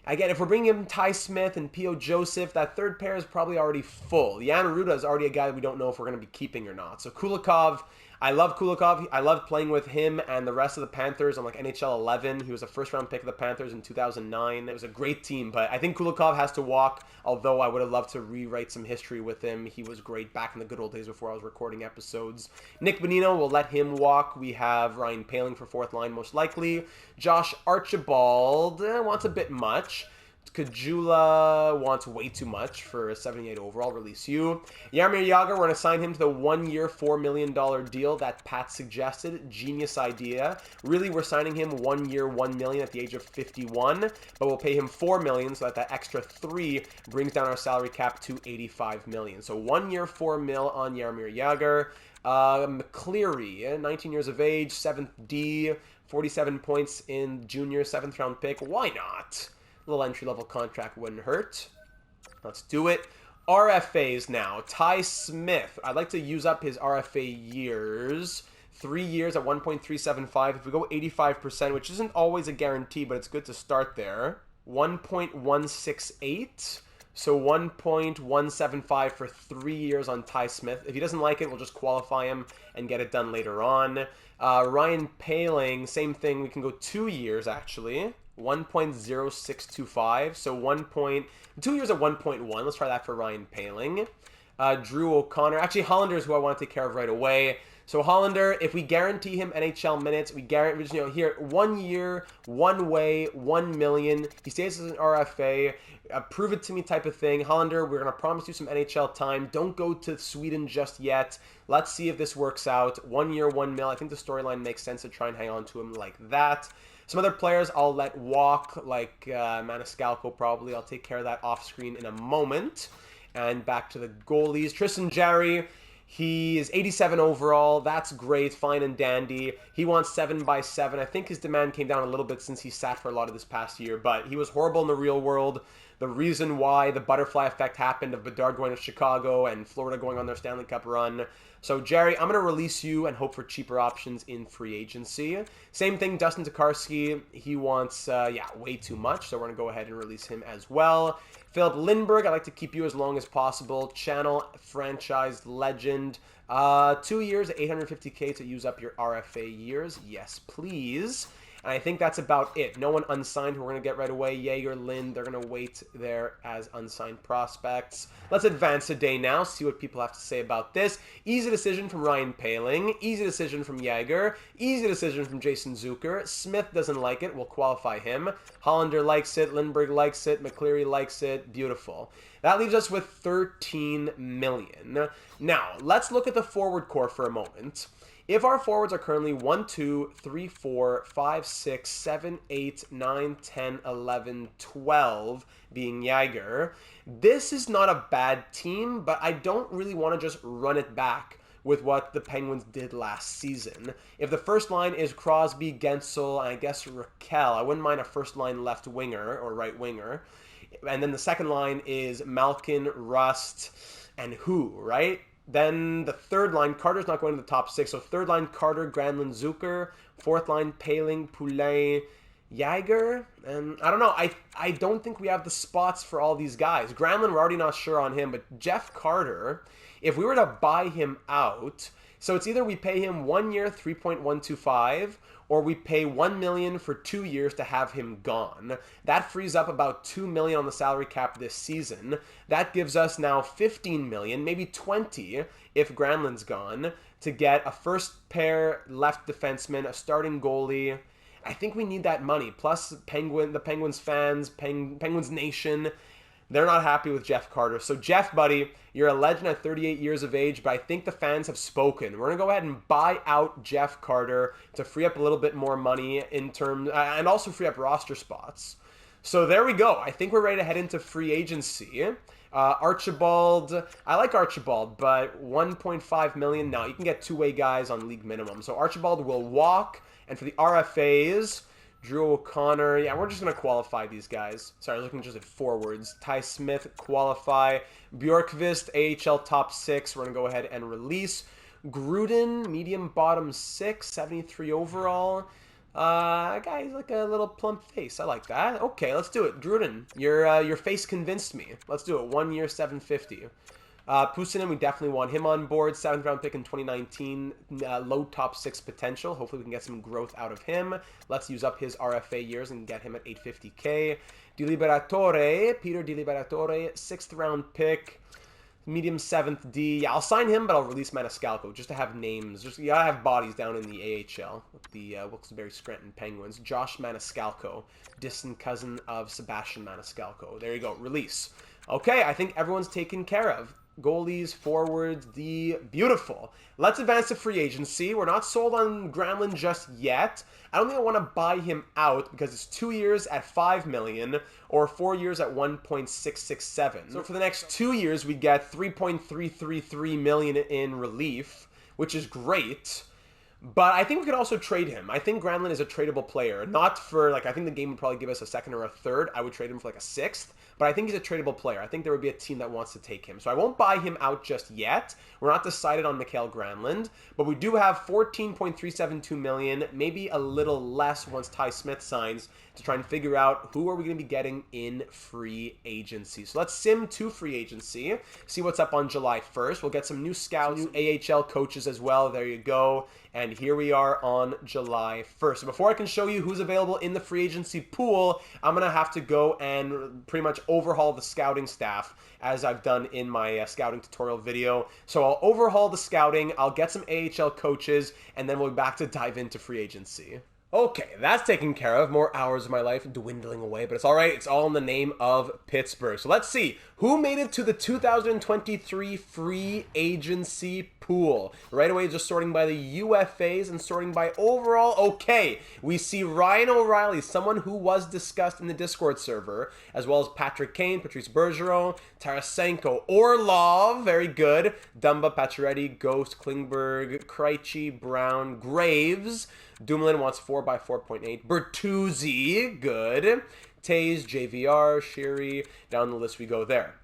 Speaker 1: if we're bringing in Ty Smith and P.O. Joseph, that third pair is probably already full. Jan Ruda is already a guy that we don't know if we're going to be keeping or not. So Kulikov, I love Kulikov. I love playing with him and the rest of the Panthers on like NHL 11. He was a first-round pick of the Panthers in 2009. It was a great team, but I think Kulikov has to walk, although I would have loved to rewrite some history with him. He was great back in the good old days before I was recording episodes. Nick Bonino, will let him walk. We have Ryan Poehling for fourth line most likely. Josh Archibald wants a bit much. Kajula wants way too much for a 78 overall. Release you. Jaromir Jagr, we're going to sign him to the 1 year, $4 million deal that Pat suggested. Genius idea. Really, we're signing him 1 year, $1 million at the age of 51, but we'll pay him $4 million so that extra 3 brings down our salary cap to $85 million. So 1 year, $4 million on Jaromir Jagr. McCleary, 19 years of age, 7th D, 47 points in junior, 7th round pick. Why not? A little entry-level contract wouldn't hurt. Let's do it. RFAs now. Ty Smith. I'd like to use up his RFA years. 3 years at 1.375. If we go 85%, which isn't always a guarantee, but it's good to start there. 1.168. So 1.175 for 3 years on Ty Smith. If he doesn't like it, we'll just qualify him and get it done later on. Ryan Poehling, same thing. We can go 2 years, actually. 1.0625, so 2 years at 1.1. Let's try that for Ryan Poehling. Drew O'Connor. Actually, Hollander is who I want to take care of right away. So Hollander, if we guarantee him NHL minutes, we guarantee, here, 1 year, one way, $1 million. He stays as an RFA. Prove it to me type of thing. Hollander, we're going to promise you some NHL time. Don't go to Sweden just yet. Let's see if this works out. 1 year, $1 million. I think the storyline makes sense to try and hang on to him like that. Some other players I'll let walk, like Maniscalco probably. I'll take care of that off screen in a moment. And back to the goalies. Tristan Jarry, he is 87 overall. That's great, fine and dandy. He wants 7x7. I think his demand came down a little bit since he sat for a lot of this past year, but he was horrible in the real world. The reason why the butterfly effect happened of Bedard going to Chicago and Florida going on their Stanley Cup run. So, Jerry, I'm going to release you and hope for cheaper options in free agency. Same thing, Dustin Tokarski. He wants, way too much, so we're going to go ahead and release him as well. Philip Lindbergh, I'd like to keep you as long as possible. Channel franchise legend. 2 years, $850K to use up your RFA years. Yes, please. And I think that's about it. No one unsigned who we're going to get right away. Jaeger, Lind, they're going to wait there as unsigned prospects. Let's advance today now, see what people have to say about this. Easy decision from Ryan Poehling. Easy decision from Jaeger. Easy decision from Jason Zucker. Smith doesn't like it. We'll qualify him. Hollander likes it. Lindbergh likes it. McCleary likes it. Beautiful. That leaves us with $13 million. Now, let's look at the forward core for a moment. If our forwards are currently 1, 2, 3, 4, 5, 6, 7, 8, 9, 10, 11, 12, being Yager, this is not a bad team, but I don't really want to just run it back with what the Penguins did last season. If the first line is Crosby, Gensel, and I guess Raquel, I wouldn't mind a first line left winger or right winger. And then the second line is Malkin, Rust, and who, right? Then the third line, Carter's not going to the top 6, so third line, Carter, Granlund, Zucker. Fourth line, Paling, Poulin, Yager. And I don't know, I don't think we have the spots for all these guys. Granlund, we're already not sure on him, but Jeff Carter, if we were to buy him out, so it's either we pay him 1 year, 3.125, or we pay $1 million for 2 years to have him gone. That frees up about $2 million on the salary cap this season. That gives us now $15 million, maybe $20 if Granlund's gone, to get a first pair left defenseman, a starting goalie. I think we need that money. Plus, the Penguins fans, Penguins Nation, they're not happy with Jeff Carter. So Jeff, buddy, you're a legend at 38 years of age, but I think the fans have spoken. We're going to go ahead and buy out Jeff Carter to free up a little bit more money in terms, and also free up roster spots. So there we go. I think we're ready to head into free agency. Archibald, I like Archibald, but $1.5 million. No, you can get two-way guys on league minimum. So Archibald will walk, and for the RFAs, Drew O'Connor, yeah, we're just going to qualify these guys. Sorry, I was looking just at forwards. Ty Smith, qualify. Bjorkvist, AHL top 6, we're going to go ahead and release. Gruden, medium bottom 6, 73 overall. Guy's like a little plump face. I like that. Okay, let's do it. Gruden, your face convinced me. Let's do it. 1 year, 750. Pusinen, we definitely want him on board. 7th round pick in 2019. Low top 6 potential. Hopefully we can get some growth out of him. Let's use up his RFA years and get him at 850K. Peter Di Liberatore, 6th round pick. Medium 7th D. Yeah, I'll sign him, but I'll release Maniscalco just to have names. You gotta have bodies down in the AHL with the Wilkes-Barre Scranton Penguins. Josh Maniscalco, distant cousin of Sebastian Maniscalco. There you go. Release. Okay, I think everyone's taken care of. Goalies, forwards, D. Beautiful. Let's advance to free agency. We're not sold on Granlund just yet. I don't think I want to buy him out because it's 2 years at $5 million or 4 years at 1.667. So for the next 2 years, we get 3.333 million in relief, which is great. But I think we could also trade him. I think Granlund is a tradable player. Not for, I think the game would probably give us a 2nd or a 3rd. I would trade him for a 6th. But I think he's a tradable player. I think there would be a team that wants to take him. So I won't buy him out just yet. We're not decided on Mikael Granlund. But we do have $14.372 million, maybe a little less once Ty Smith signs, to try and figure out who are we going to be getting in free agency. So let's sim to free agency, see what's up on July 1st. We'll get some new scouts, new AHL coaches as well. There you go. And here we are on July 1st. So before I can show you who's available in the free agency pool, I'm going to have to go and pretty much overhaul the scouting staff as I've done in my scouting tutorial video. So I'll overhaul the scouting, I'll get some AHL coaches, and then we'll be back to dive into free agency. Okay, that's taken care of. More hours of my life dwindling away, but it's all right. It's all in the name of Pittsburgh. So let's see who made it to the 2023 free agency pool. Right away, just sorting by the UFAs and sorting by overall. Okay, we see Ryan O'Reilly, someone who was discussed in the Discord server, as well as Patrick Kane, Patrice Bergeron, Tarasenko, Orlov, very good, Dumba, Pacioretty, Ghost, Klingberg, Krejci, Brown, Graves. Dumoulin wants 4 by 4.8. Bertuzzi, good. Tays, JVR, Sherry, down the list we go there.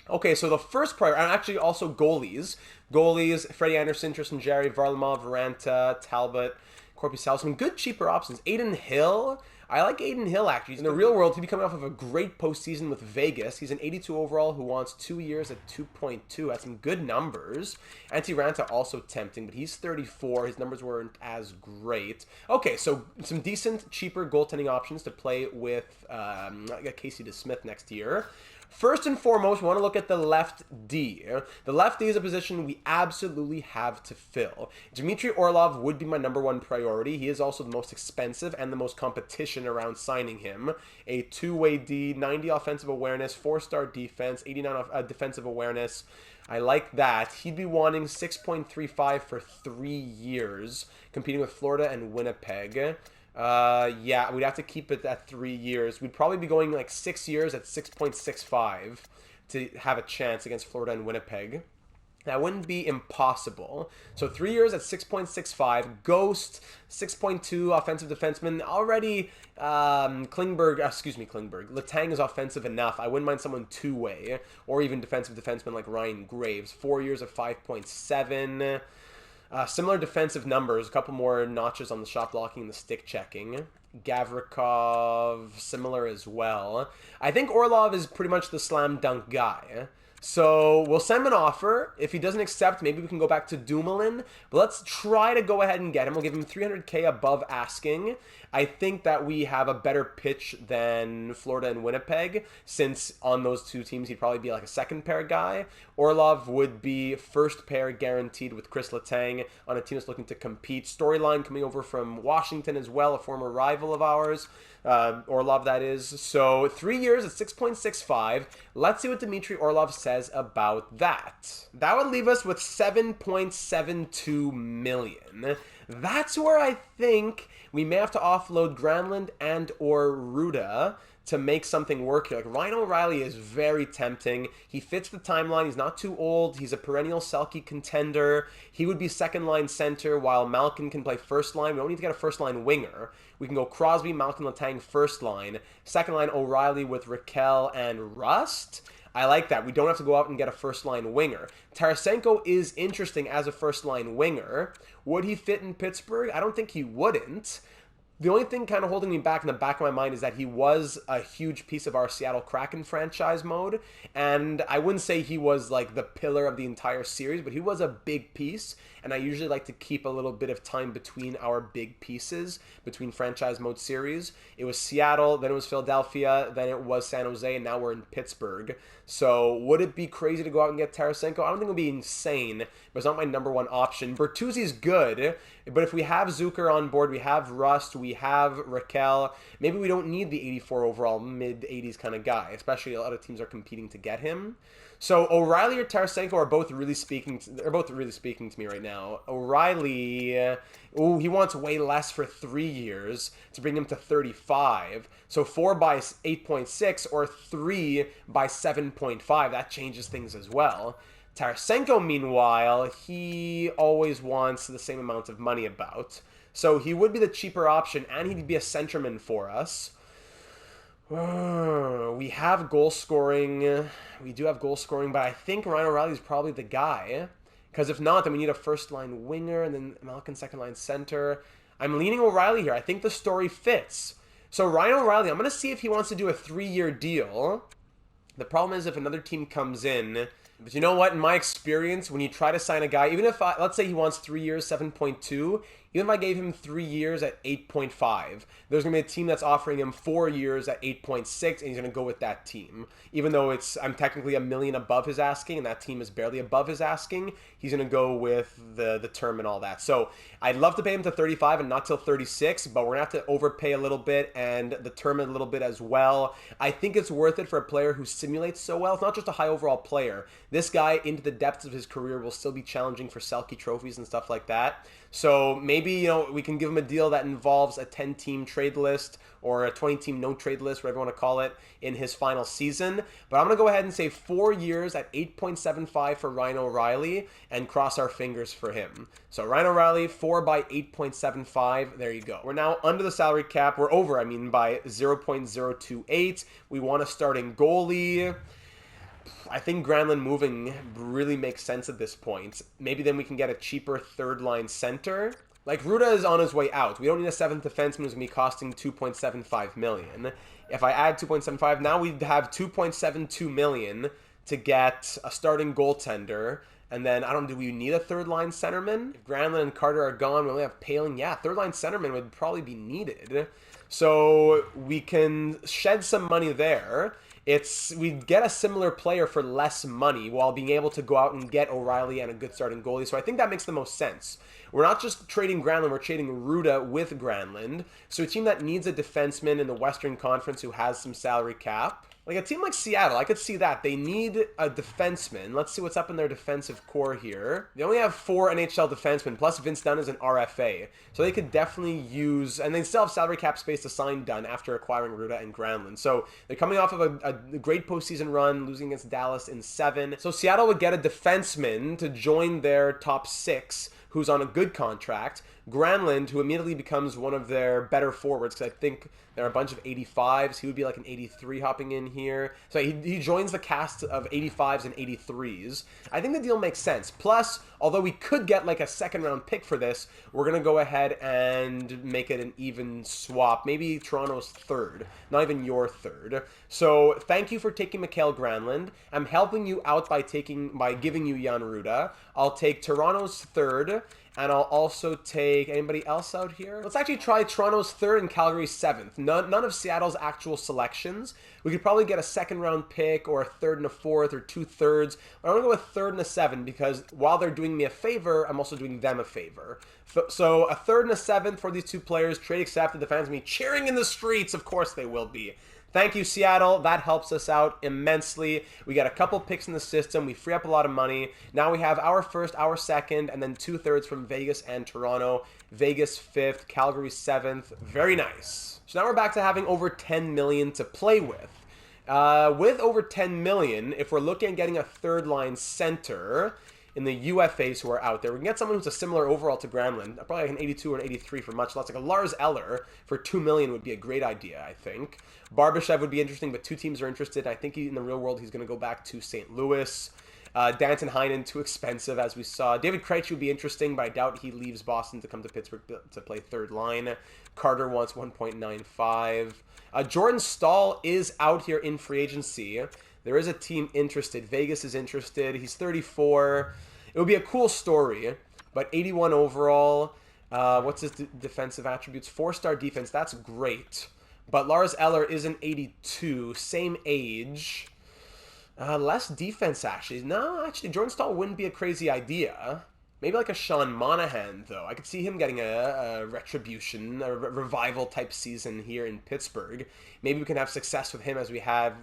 Speaker 1: Okay, so the first priority, and actually also goalies. Goalies, Freddie Anderson, Tristan Jarry, Varlamov, Varanta, Talbot, Corpy Sal. Some good cheaper options. Aiden Hill. I like Aiden Hill, actually. In the real world, he'd be coming off of a great postseason with Vegas. He's an 82 overall who wants 2 years at 2.2. That's some good numbers. Antti Ranta also tempting, but he's 34. His numbers weren't as great. Okay, so some decent, cheaper goaltending options to play with Casey DeSmith next year. First and foremost, we want to look at the left D. The left D is a position we absolutely have to fill. Dmitry Orlov would be my number one priority. He is also the most expensive and the most competition around signing him. A two-way D, 90 offensive awareness, 4-star defense, 89 defensive awareness. I like that. He'd be wanting 6.35 for 3 years, competing with Florida and Winnipeg. Yeah, we'd have to keep it at 3 years. We'd probably be going like 6 years at 6.65 to have a chance against Florida and Winnipeg. That wouldn't be impossible. So 3 years at 6.65. Ghost, 6.2 offensive defenseman. Already, Klingberg. Letang is offensive enough. I wouldn't mind someone two-way or even defensive defenseman like Ryan Graves. 4 years of 5.7. Similar defensive numbers. A couple more notches on the shot blocking and the stick checking. Gavrikov, similar as well. I think Orlov is pretty much the slam dunk guy. So we'll send him an offer. If he doesn't accept, maybe we can go back to Dumoulin. But let's try to go ahead and get him. We'll give him $300K above asking. I think that we have a better pitch than Florida and Winnipeg, since on those two teams he'd probably be like a second pair guy. Orlov would be first pair guaranteed with Chris Letang on a team that's looking to compete. Storyline coming over from Washington as well, a former rival of ours. Orlov, that is. So 3 years at 6.65. Let's see what Dmitry Orlov says about that. That would leave us with $7.72 million. That's where I think we may have to offload Granlund and or Ruda to make something work here. Like, Ryan O'Reilly is very tempting. He fits the timeline. He's not too old. He's a perennial Selke contender. He would be second-line center, while Malkin can play first line. We don't need to get a first-line winger. We can go Crosby, Malkin, Letang, first line. Second line, O'Reilly with Raquel and Rust. I like that. We don't have to go out and get a first-line winger. Tarasenko is interesting as a first-line winger. Would he fit in Pittsburgh? I don't think he wouldn't. The only thing kind of holding me back in the back of my mind is that he was a huge piece of our Seattle Kraken franchise mode, and I wouldn't say he was like the pillar of the entire series, but he was a big piece, and I usually like to keep a little bit of time between our big pieces, between franchise mode series. It was Seattle, then it was Philadelphia, then it was San Jose, and now we're in Pittsburgh. So would it be crazy to go out and get Tarasenko? I don't think it would be insane, but it's not my number one option. Bertuzzi's good, but if we have Zucker on board, we have Rust, we have Raquel, maybe we don't need the 84 overall, mid-80s kind of guy, especially a lot of teams are competing to get him. So O'Reilly or Tarasenko are both really speaking to me right now. O'Reilly, he wants way less for 3 years to bring him to 35. So 4 by 8.6 or 3 by 7.5. That changes things as well. Tarasenko, meanwhile, he always wants the same amount of money about. So he would be the cheaper option, and he'd be a centerman for us. We have goal scoring. We do have goal scoring, but I think Ryan O'Reilly is probably the guy. Because if not, then we need a first-line winger and then Malkin second-line center. I'm leaning O'Reilly here. I think the story fits. So Ryan O'Reilly, I'm going to see if he wants to do a 3-year deal. The problem is if another team comes in. But you know what? In my experience, when you try to sign a guy, even if, let's say he wants 3 years, 7.2, even if I gave him 3 years at 8.5, there's going to be a team that's offering him 4 years at 8.6, and he's going to go with that team. Even though I'm technically $1 million above his asking, and that team is barely above his asking, he's going to go with the term and all that. So I'd love to pay him to 35 and not till 36, but we're going to have to overpay a little bit and the term a little bit as well. I think it's worth it for a player who simulates so well. It's not just a high overall player. This guy, into the depths of his career, will still be challenging for Selke trophies and stuff like that. So maybe, we can give him a deal that involves a 10-team trade list or a 20-team no trade list, whatever you want to call it, in his final season. But I'm going to go ahead and say 4 years at 8.75 for Ryan O'Reilly and cross our fingers for him. So Ryan O'Reilly, 4 by 8.75. There you go. We're now under the salary cap. We're over, by 0.028. We want a starting goalie. I think Granlund moving really makes sense at this point. Maybe then we can get a cheaper third-line center. Like, Ruda is on his way out. We don't need a seventh defenseman who's going to be costing $2.75 million. If I add 2.75, now we'd have $2.72 million to get a starting goaltender. And then, do we need a third-line centerman? If Granlund and Carter are gone, we only have Poehling. Yeah, third-line centerman would probably be needed. So we can shed some money there. we get a similar player for less money while being able to go out and get O'Reilly and a good starting goalie. So I think that makes the most sense. We're not just trading Granlund, we're trading Ruda with Granlund. So a team that needs a defenseman in the Western Conference who has some salary cap. Like a team like Seattle, I could see that. They need a defenseman. Let's see what's up in their defensive core here. They only have 4 NHL defensemen, plus Vince Dunn is an RFA. So they could definitely use, and they still have salary cap space to sign Dunn after acquiring Ruda and Granlund. So they're coming off of a great postseason run, losing against Dallas in 7. So Seattle would get a defenseman to join their top 6, who's on a good contract. Granlund, who immediately becomes one of their better forwards, because I think there are a bunch of 85s. He would be like an 83 hopping in here. So he joins the cast of 85s and 83s. I think the deal makes sense. Plus, although we could get like a second-round pick for this, we're going to go ahead and make it an even swap. Maybe Toronto's third, not even your third. So thank you for taking Mikael Granlund. I'm helping you out by giving you Jan Ruda. I'll take Toronto's third. And I'll also take anybody else out here. Let's actually try Toronto's third and Calgary's 7th. None of Seattle's actual selections. We could probably get a second-round pick or a third and a fourth or 2/3. But I'm going to go with third and a 7 because while they're doing me a favor, I'm also doing them a favor. So a third and a 7th for these two players. Trade accepted. The fans will be cheering in the streets. Of course they will be. Thank you, Seattle. That helps us out immensely. We got a couple picks in the system. We free up a lot of money. Now we have our first, our second, and then 2/3 from Vegas and Toronto. Vegas 5th, Calgary 7th. Very nice. So now we're back to having over 10 million to play with. With over 10 million, if we're looking at getting a third-line center in the UFAs who are out there, we can get someone who's a similar overall to Granlund, probably like an 82 or an 83 for much less. Like a Lars Eller for 2 million would be a great idea, I think. Barbashev would be interesting, but 2 teams are interested. I think in the real world, he's going to go back to St. Louis. Danton Heinen, too expensive, as we saw. David Krejci would be interesting, but I doubt he leaves Boston to come to Pittsburgh to play third line. Carter wants 1.95. Jordan Staal is out here in free agency. There is a team interested. Vegas is interested. He's 34. It would be a cool story, but 81 overall. What's his defensive attributes? 4-star defense. That's great. But Lars Eller is an 82. Same age. Less defense, actually. No, actually, Jordan Staal wouldn't be a crazy idea. Maybe like a Sean Monahan, though. I could see him getting a retribution, a revival type season here in Pittsburgh. Maybe we can have success with him as we had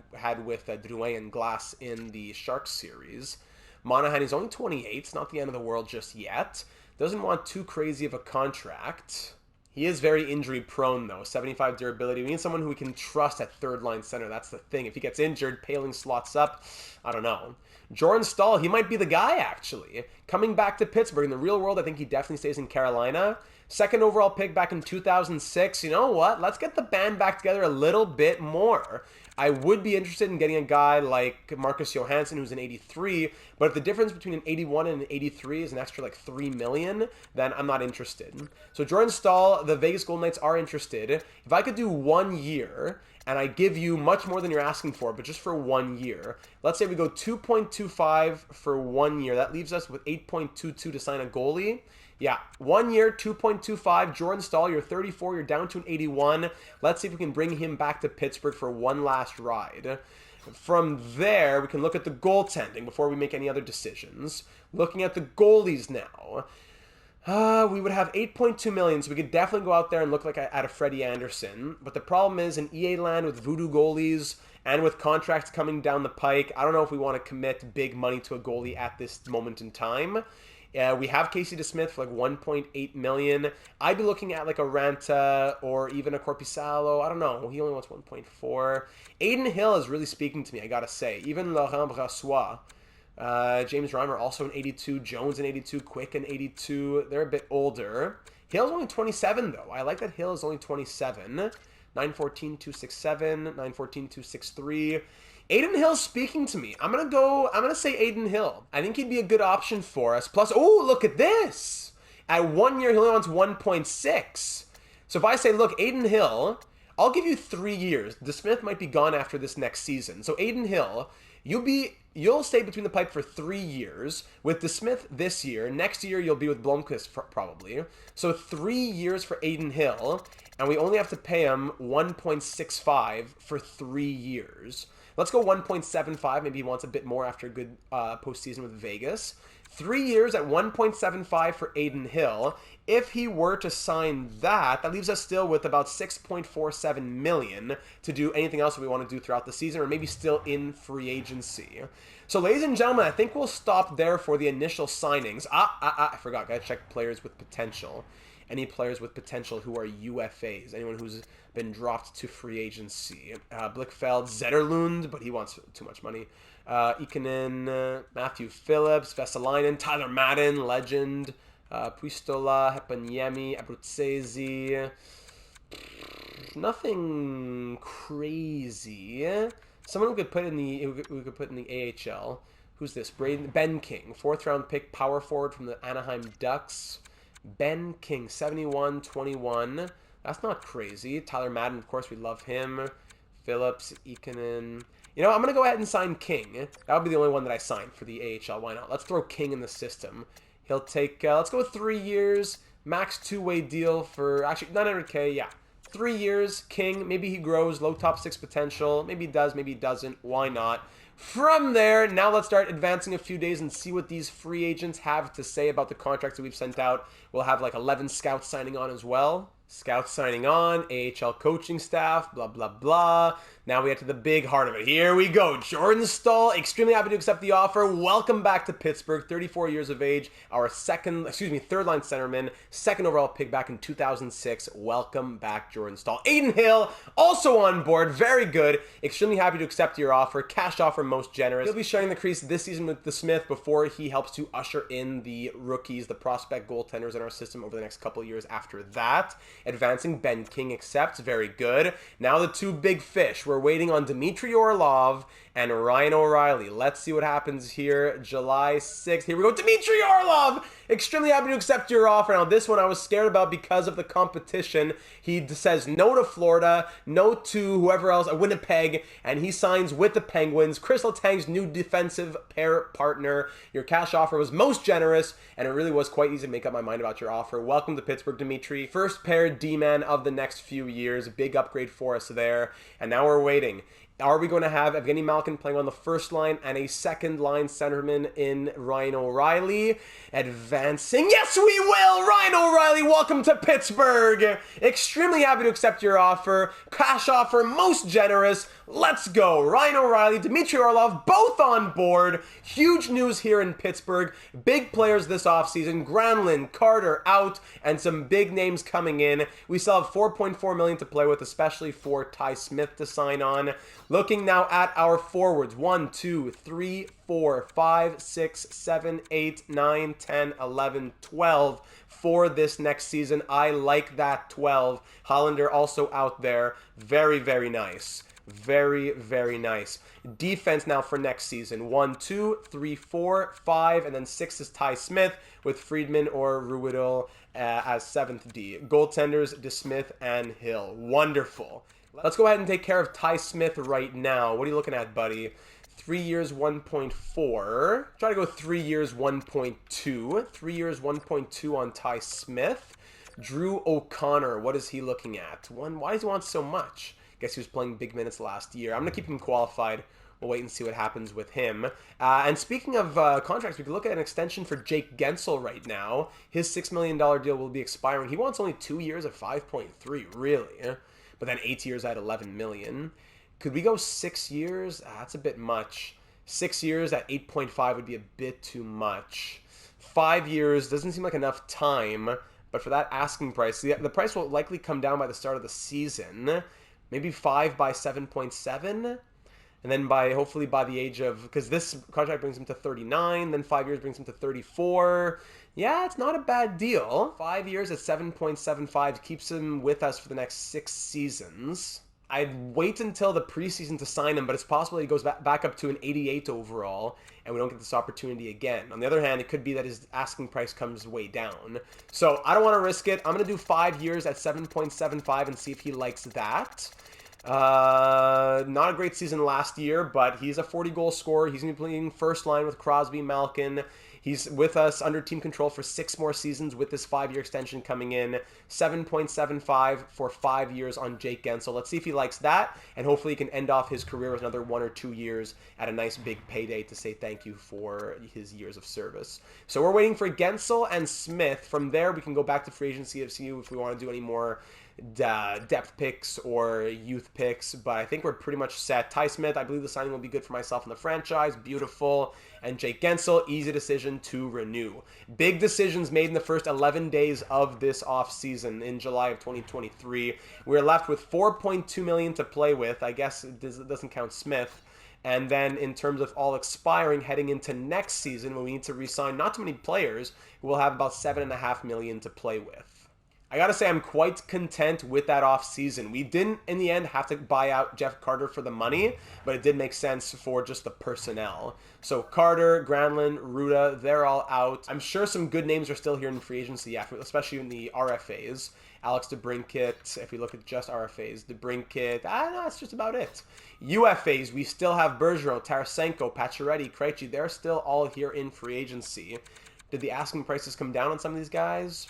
Speaker 1: with Drouin and Glass in the Sharks series. Monahan is only 28. It's not the end of the world just yet. Doesn't want too crazy of a contract. He is very injury prone, though. 75 durability. We need someone who we can trust at third-line center. That's the thing. If he gets injured, Paling slots up. I don't know. Jordan Staal, he might be the guy, actually. Coming back to Pittsburgh. In the real world, I think he definitely stays in Carolina. Second overall pick back in 2006. You know what? Let's get the band back together a little bit more. I would be interested in getting a guy like Marcus Johansson, who's an 83, but if the difference between an 81 and an 83 is an extra like 3 million, then I'm not interested. So Jordan Staal, the Vegas Golden Knights are interested. If I could do 1 year, and I give you much more than you're asking for, but just for 1 year, let's say we go 2.25 for 1 year. That leaves us with 8.22 to sign a goalie. Yeah, 1 year, 2.25. Jordan Staal, you're 34, you're down to an 81. Let's see if we can bring him back to Pittsburgh for one last ride. From there, we can look at the goaltending before we make any other decisions. Looking at the goalies now. We would have 8.2 million, so we could definitely go out there and look like at a Freddie Anderson. But the problem is, in EA land with voodoo goalies and with contracts coming down the pike, I don't know if we want to commit big money to a goalie at this moment in time. We have Casey DeSmith for like 1.8 million. I'd be looking at like a Ranta or even a Corpusalo. I don't know. He only wants 1.4. Aiden Hill is really speaking to me, I gotta say. Even Laurent Brassois. James Reimer also an 82. Jones an 82. Quick an 82. They're a bit older. Hill's only 27 though. I like that Hill is only 27. 914, 267. 914, 263. Aiden Hill's speaking to me. I'm gonna say Aiden Hill. I think he'd be a good option for us. Plus, oh, look at this. At 1 year, he only wants 1.6. So if I say, look, Aiden Hill, I'll give you 3 years. DeSmith might be gone after this next season. So Aiden Hill, you'll be you'll stay between the pipe for 3 years with DeSmith this year. Next year, you'll be with Blomqvist probably. So 3 years for Adin Hill, and we only have to pay him 1.65 for 3 years. Let's go 1.75. Maybe he wants a bit more after a good postseason with Vegas. 3 years at 1.75 for Adin Hill. If he were to sign that, that leaves us still with about $6.47 million to do anything else that we want to do throughout the season, or maybe still in free agency. So, ladies and gentlemen, I think we'll stop there for the initial signings. I forgot. Gotta check players with potential. Any players with potential who are UFAs. Anyone who's been dropped to free agency. Blichfeld, Zetterlund, but he wants too much money. Ikonen, Matthew Phillips, Vesalainen, Tyler Madden, legend. Puistola, Hepaniemi, Abruzzese. Nothing crazy. Someone who could put in the AHL. Who's this? Ben King, 4th round pick, power forward from the Anaheim Ducks. Ben King, 71-21. That's not crazy. Tyler Madden, of course, we love him. Phillips, Ikonen. You know, I'm going to go ahead and sign King. That would be the only one that I signed for the AHL. Why not? Let's throw King in the system. He'll take, let's go with 3 years, max 2-way deal for, actually, 900K, yeah. 3 years, King, maybe he grows, low top 6 potential, maybe he does, maybe he doesn't, why not? From there, now let's start advancing a few days and see what these free agents have to say about the contracts that we've sent out. We'll have like 11 scouts signing on as well. Scouts signing on, AHL coaching staff, blah, blah, blah. Now we get to the big heart of it. Here we go. Jordan Staal, extremely happy to accept the offer. Welcome back to Pittsburgh, 34 years of age. Our third line centerman, 2nd overall pick back in 2006. Welcome back, Jordan Staal. Adin Hill, also on board. Very good. Extremely happy to accept your offer. Cash offer most generous. He'll be sharing the crease this season with DeSmith before he helps to usher in the rookies, the prospect goaltenders in our system over the next couple of years after that. Advancing, Ben King accepts. Very good. Now the two big fish. We're waiting on Dmitry Orlov and Ryan O'Reilly. Let's see what happens here. July 6th. Here we go. Dmitry Orlov! Extremely happy to accept your offer. Now, this one I was scared about because of the competition. He says no to Florida, no to whoever else, Winnipeg, and he signs with the Penguins. Chris Letang's new defensive pair partner. Your cash offer was most generous, and it really was quite easy to make up my mind about your offer. Welcome to Pittsburgh, Dmitry. First pair D-man of the next few years. Big upgrade for us there. And now we're waiting. Are we going to have Evgeny Malkin playing on the first line and a second line centerman in Ryan O'Reilly? Advancing. Yes, we will! Ryan O'Reilly, welcome to Pittsburgh! Extremely happy to accept your offer. Cash offer, most generous. Let's go. Ryan O'Reilly, Dmitry Orlov, both on board. Huge news here in Pittsburgh. Big players this offseason. Granlund, Carter out, and some big names coming in. We still have $4.4 million to play with, especially for Ty Smith to sign on. Looking now at our forwards. 1, 2, 3, 4, 5, 6, 7, 8, 9, 10, 11, 12 for this next season. I like that 12. Hollander also out there. Very, very nice. Very, very nice. Defense now for next season. 1, 2, 3, 4, 5, and then 6 is Ty Smith with Friedman or Ruhwedel as 7th D. Goaltenders, DeSmith and Hill. Wonderful. Let's go ahead and take care of Ty Smith right now. What are you looking at, buddy? 3 years, 1.4. Try to go 3 years, 1.2. 3 years, 1.2 on Ty Smith. Drew O'Connor, what is he looking at? Why does he want so much? Guess he was playing big minutes last year. I'm going to keep him qualified. We'll wait and see what happens with him. And speaking of contracts, we can look at an extension for Jake Gensel right now. His $6 million deal will be expiring. He wants only 2 years at 5.3, really. But then 8 years at 11 million. Could we go 6 years? That's a bit much. 6 years at 8.5 would be a bit too much. 5 years doesn't seem like enough time. But for that asking price, the price will likely come down by the start of the season. Maybe 5 by 7.7. And then hopefully by the age of, because this contract brings him to 39, then 5 years brings him to 34. Yeah, it's not a bad deal. 5 years at 7.75 keeps him with us for the next 6 seasons. I'd wait until the preseason to sign him, but it's possible he goes back up to an 88 overall, and we don't get this opportunity again. On the other hand, it could be that his asking price comes way down. So I don't want to risk it. I'm going to do 5 years at 7.75 and see if he likes that. Not a great season last year, but he's a 40-goal scorer. He's going to be playing first line with Crosby, Malkin. He's with us under team control for 6 more seasons with this 5-year extension coming in. 7.75 for 5 years on Jake Guentzel. Let's see if he likes that, and hopefully he can end off his career with another 1 or 2 years at a nice big payday to say thank you for his years of service. So we're waiting for Guentzel and Smith. From there, we can go back to free agency to see if we want to do any more depth picks or youth picks, but I think we're pretty much set. Ty Smith, I believe the signing will be good for myself and the franchise. Beautiful. And Jake Guentzel, easy decision to renew. Big decisions made in the first 11 days of this offseason in July of 2023. We're left with $4.2 million to play with. I guess it doesn't count Smith. And then in terms of all expiring heading into next season, when we need to re-sign not too many players, we'll have about $7.5 million to play with. I gotta say, I'm quite content with that offseason. We didn't, in the end, have to buy out Jeff Carter for the money, but it did make sense for just the personnel. So Carter, Granlund, Ruda, they're all out. I'm sure some good names are still here in free agency, especially in the RFAs. Alex DeBrincat, if we look at just RFAs, DeBrincat, no, that's just about it. UFAs, we still have Bergeron, Tarasenko, Pacioretty, Krejci. They're still all here in free agency. Did the asking prices come down on some of these guys?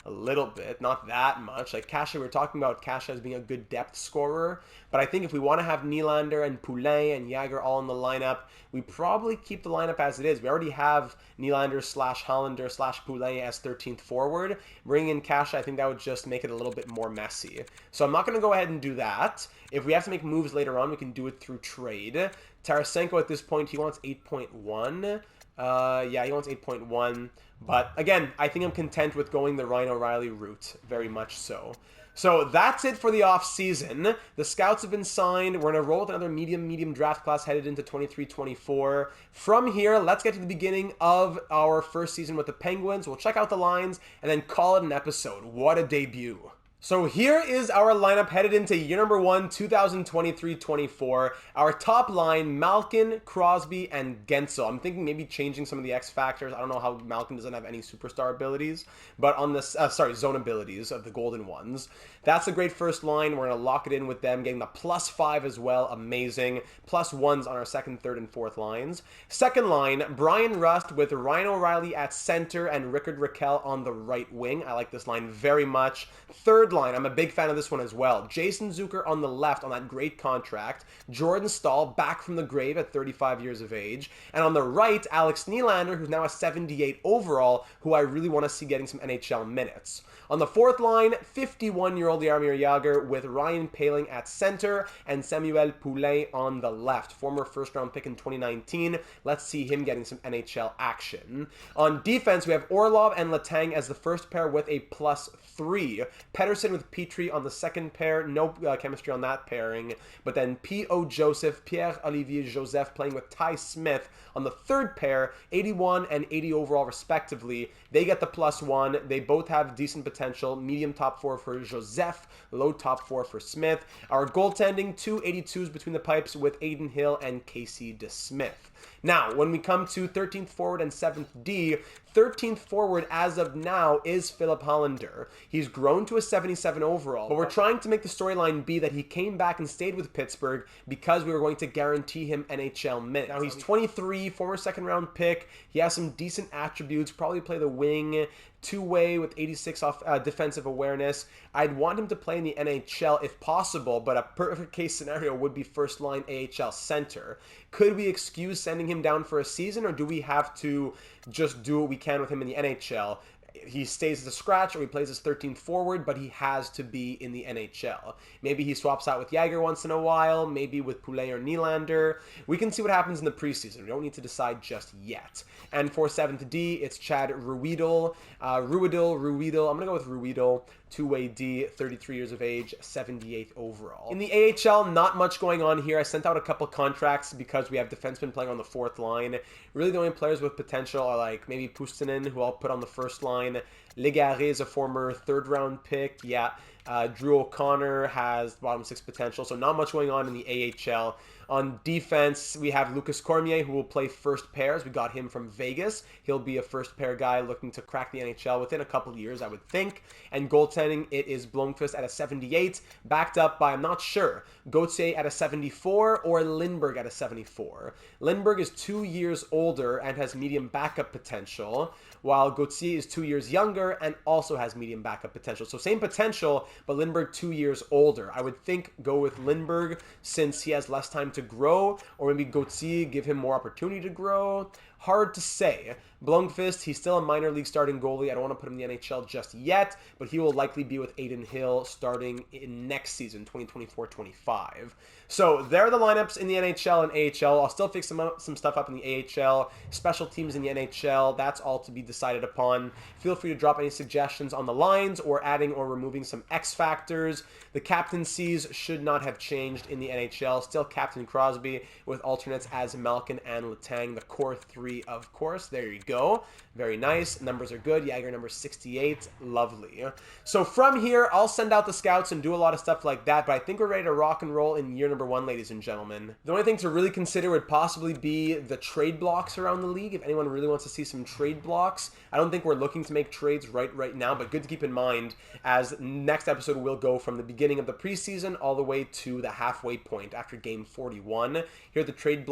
Speaker 1: A little bit, not that much. Like Kasha, we were talking about Kasha as being a good depth scorer, but I think if we want to have Nylander and Poulin and Jagr all in the lineup, we probably keep the lineup as it is. We already have Nylander / Hollander / Poulin as 13th forward. Bringing in Kasha, I think that would just make it a little bit more messy. So I'm not going to go ahead and do that. If we have to make moves later on, we can do it through trade. Tarasenko at this point, he wants 8.1. Yeah, he wants 8.1. But again, I think I'm content with going the Ryan O'Reilly route, very much so. So that's it for the offseason. The scouts have been signed. We're going to roll with another medium draft class headed into 23-24. From here, let's get to the beginning of our first season with the Penguins. We'll check out the lines and then call it an episode. What a debut. So here is our lineup headed into year number 1, 2023-24. Our top line, Malkin, Crosby, and Guentzel. I'm thinking maybe changing some of the X factors. I don't know how Malkin doesn't have any superstar abilities, but on this, zone abilities of the golden ones. That's a great first line. We're going to lock it in with them, getting the +5 as well. Amazing. +1s on our second, third, and fourth lines. Second line, Brian Rust with Ryan O'Reilly at center and Rickard Rakell on the right wing. I like this line very much. Third line, I'm a big fan of this one as well. Jason Zucker on the left on that great contract. Jordan Staal back from the grave at 35 years of age. And on the right, Alex Nylander, who's now a 78 overall, who I really want to see getting some NHL minutes. On the fourth line, 51-year-old Jaromir Jagr with Ryan Poehling at center and Samuel Poulin on the left. Former first-round pick in 2019. Let's see him getting some NHL action. On defense, we have Orlov and Letang as the first pair with a +3. Pettersson with Petrie on the second pair. No chemistry on that pairing. But then P.O. Joseph, Pierre-Olivier Joseph playing with Ty Smith on the third pair. 81 and 80 overall respectively. They get the +1. They both have decent potential. Medium top 4 for Joseph. Low top 4 for Smith. Our goaltending, 2 82s between the pipes with Aiden Hill and Casey DeSmith. Now, when we come to 13th forward and 7th D, 13th forward as of now is Philip Hollander. He's grown to a 77 overall, but we're trying to make the storyline be that he came back and stayed with Pittsburgh because we were going to guarantee him NHL minutes. Now, he's 23, former second-round pick. He has some decent attributes, probably play the wing, two-way with 86 defensive awareness. I'd want him to play in the NHL if possible, but a perfect case scenario would be first-line AHL center. Could we excuse sending him down for a season, or do we have to just do what we can with him in the NHL? He stays as a scratch or he plays as 13th forward, but he has to be in the NHL. Maybe he swaps out with Jagr once in a while, maybe with Poulin or Nylander. We can see what happens in the preseason. We don't need to decide just yet. And for 7th D, it's Chad Ruhwedel. I'm going to go with Ruhwedel. Two-way D, 33 years of age, 78th overall. In the AHL, not much going on here. I sent out a couple contracts because we have defensemen playing on the fourth line. Really, the only players with potential are like maybe Puustinen, who I'll put on the first line, Légaré is a former third-round pick. Yeah. Drew O'Connor has bottom six potential, so not much going on in the AHL. On defense, we have Lucas Cormier, who will play first pairs. We got him from Vegas. He'll be a first pair guy looking to crack the NHL within a couple of years, I would think. And goaltending, it is Blomqvist at a 78, backed up by, I'm not sure, Gauthier at a 74 or Lindbergh at a 74. Lindbergh is 2 years older and has medium backup potential, while Gauthier is 2 years younger and also has medium backup potential. So same potential, but Lindbergh 2 years older. I would think go with Lindbergh since he has less time to grow, or maybe Gauthier, give him more opportunity to grow. Hard to say. Blomqvist, he's still a minor league starting goalie. I don't want to put him in the NHL just yet, but he will likely be with Aiden Hill starting in next season, 2024-25. So there are the lineups in the NHL and AHL. I'll still fix some stuff up in the AHL. Special teams in the NHL, that's all to be decided upon. Feel free to drop any suggestions on the lines or adding or removing some X factors. The captaincies should not have changed in the NHL. Still Captain Crosby with alternates as Malkin and Letang, the core three, of course. There you go. Very nice. Numbers are good. Jagger number 68. Lovely. So from here, I'll send out the scouts and do a lot of stuff like that, but I think we're ready to rock and roll in year number 1, ladies and gentlemen. The only thing to really consider would possibly be the trade blocks around the league. If anyone really wants to see some trade blocks, I don't think we're looking to make trades right now, but good to keep in mind, as next episode will go from the beginning of the preseason all the way to the halfway point after game 41. Here are the trade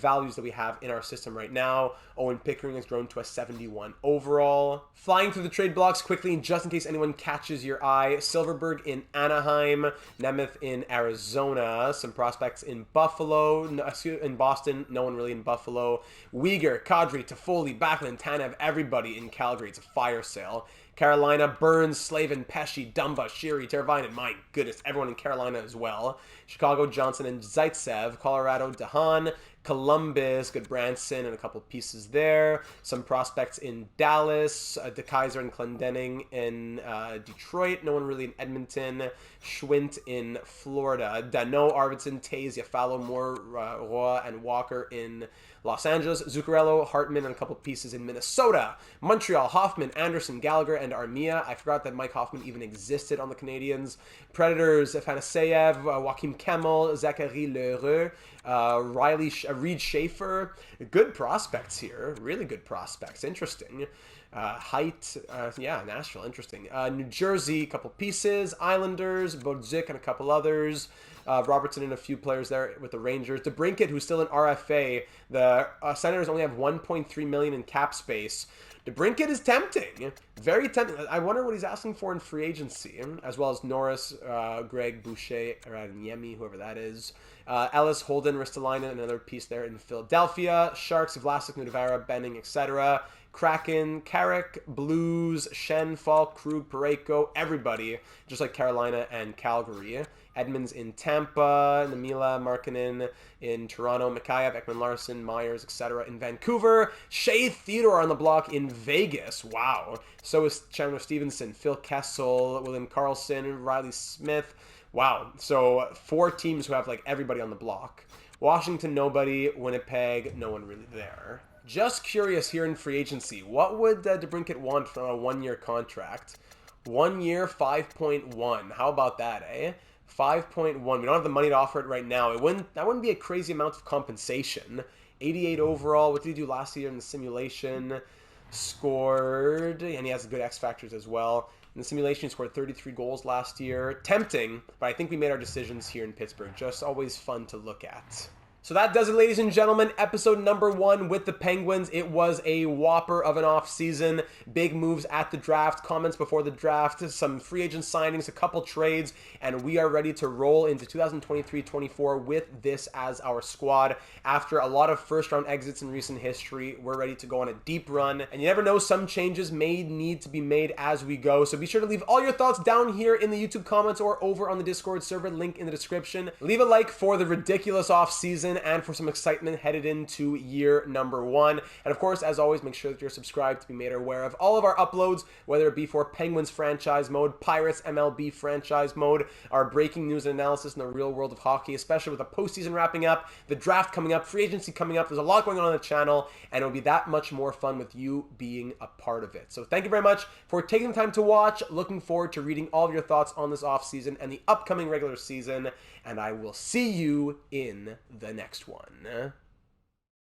Speaker 1: values that we have in our system right now. Owen Pickering has grown to a 71 overall. Flying through the trade blocks quickly, just in case anyone catches your eye. Silverberg in Anaheim, Nemeth in Arizona, some prospects in Buffalo, in Boston, no one really in Buffalo. Uyghur, Kadri, Toffoli, Backlund, Tanev, everybody in Calgary. It's a fire sale. Carolina, Burns, Slavin, Pesci, Dumba, Shiri, Teravainen, my goodness, everyone in Carolina as well. Chicago, Johnson and Zaitsev. Colorado, Dahan. Columbus, good Branson and a couple pieces there. Some prospects in Dallas, DeKaiser and Clendening in Detroit. No one really in Edmonton. Schwint in Florida. Dano, Arvidsson, Taze, Yafalo, Moore, Roy, and Walker in Los Angeles. Zuccarello, Hartman, and a couple pieces in Minnesota. Montreal, Hoffman, Anderson, Gallagher, and Armia. I forgot that Mike Hoffman even existed on the Canadiens. Predators, Afanaseyev, Joachim Kemmel, Zachary Lheureux, Reed Schaefer. Good prospects here. Really good prospects. Interesting. Nashville, interesting. New Jersey, a couple pieces. Islanders, Bodzik, and a couple others. Robertson and a few players there with the Rangers. DeBrincat, who's still in RFA. The Senators only have $1.3 million in cap space. DeBrincat is tempting. Very tempting. I wonder what he's asking for in free agency, as well as Norris, Greg, Boucher, Yemi, whoever that is. Ellis, Holden, Ristolainen, another piece there in Philadelphia. Sharks, Vlasic, Nudavara, Benning, etc. Kraken, Carrick, Blues, Shen, Falk, Krug, Parayko, everybody, just like Carolina and Calgary. Edmonds in Tampa, Namila, Markkanen in Toronto, Mikheyev, Ekman-Larsson, Myers, etc. in Vancouver. Shea Theodore on the block in Vegas. Wow. So is Chandler Stevenson, Phil Kessel, William Karlsson, Riley Smith. Wow. So 4 teams who have like everybody on the block. Washington, nobody. Winnipeg, no one really there. Just curious here in free agency, what would DeBrincat want from a 1-year contract? 1 year, 5.1. How about that, eh? 5.1. We don't have the money to offer it right now. That wouldn't be a crazy amount of compensation. 88 overall. What did he do last year in the simulation? Scored, and he has good X factors as well. In the simulation, he scored 33 goals last year. Tempting, but I think we made our decisions here in Pittsburgh. Just always fun to look at. So that does it, ladies and gentlemen. Episode number 1 with the Penguins. It was a whopper of an off-season. Big moves at the draft, comments before the draft, some free agent signings, a couple trades, and we are ready to roll into 2023-24 with this as our squad. After a lot of first-round exits in recent history, we're ready to go on a deep run. And you never know, some changes may need to be made as we go. So be sure to leave all your thoughts down here in the YouTube comments or over on the Discord server, link in the description. Leave a like for the ridiculous off-season season and for some excitement headed into year number 1. And of course, as always, make sure that you're subscribed to be made aware of all of our uploads, whether it be for Penguins franchise mode, Pirates MLB franchise mode, our breaking news and analysis in the real world of hockey, especially with the postseason wrapping up, the draft coming up, free agency coming up. There's a lot going on the channel, and it'll be that much more fun with you being a part of it. So thank you very much for taking the time to watch. Looking forward to reading all of your thoughts on this offseason and the upcoming regular season, and I will see you in the next one.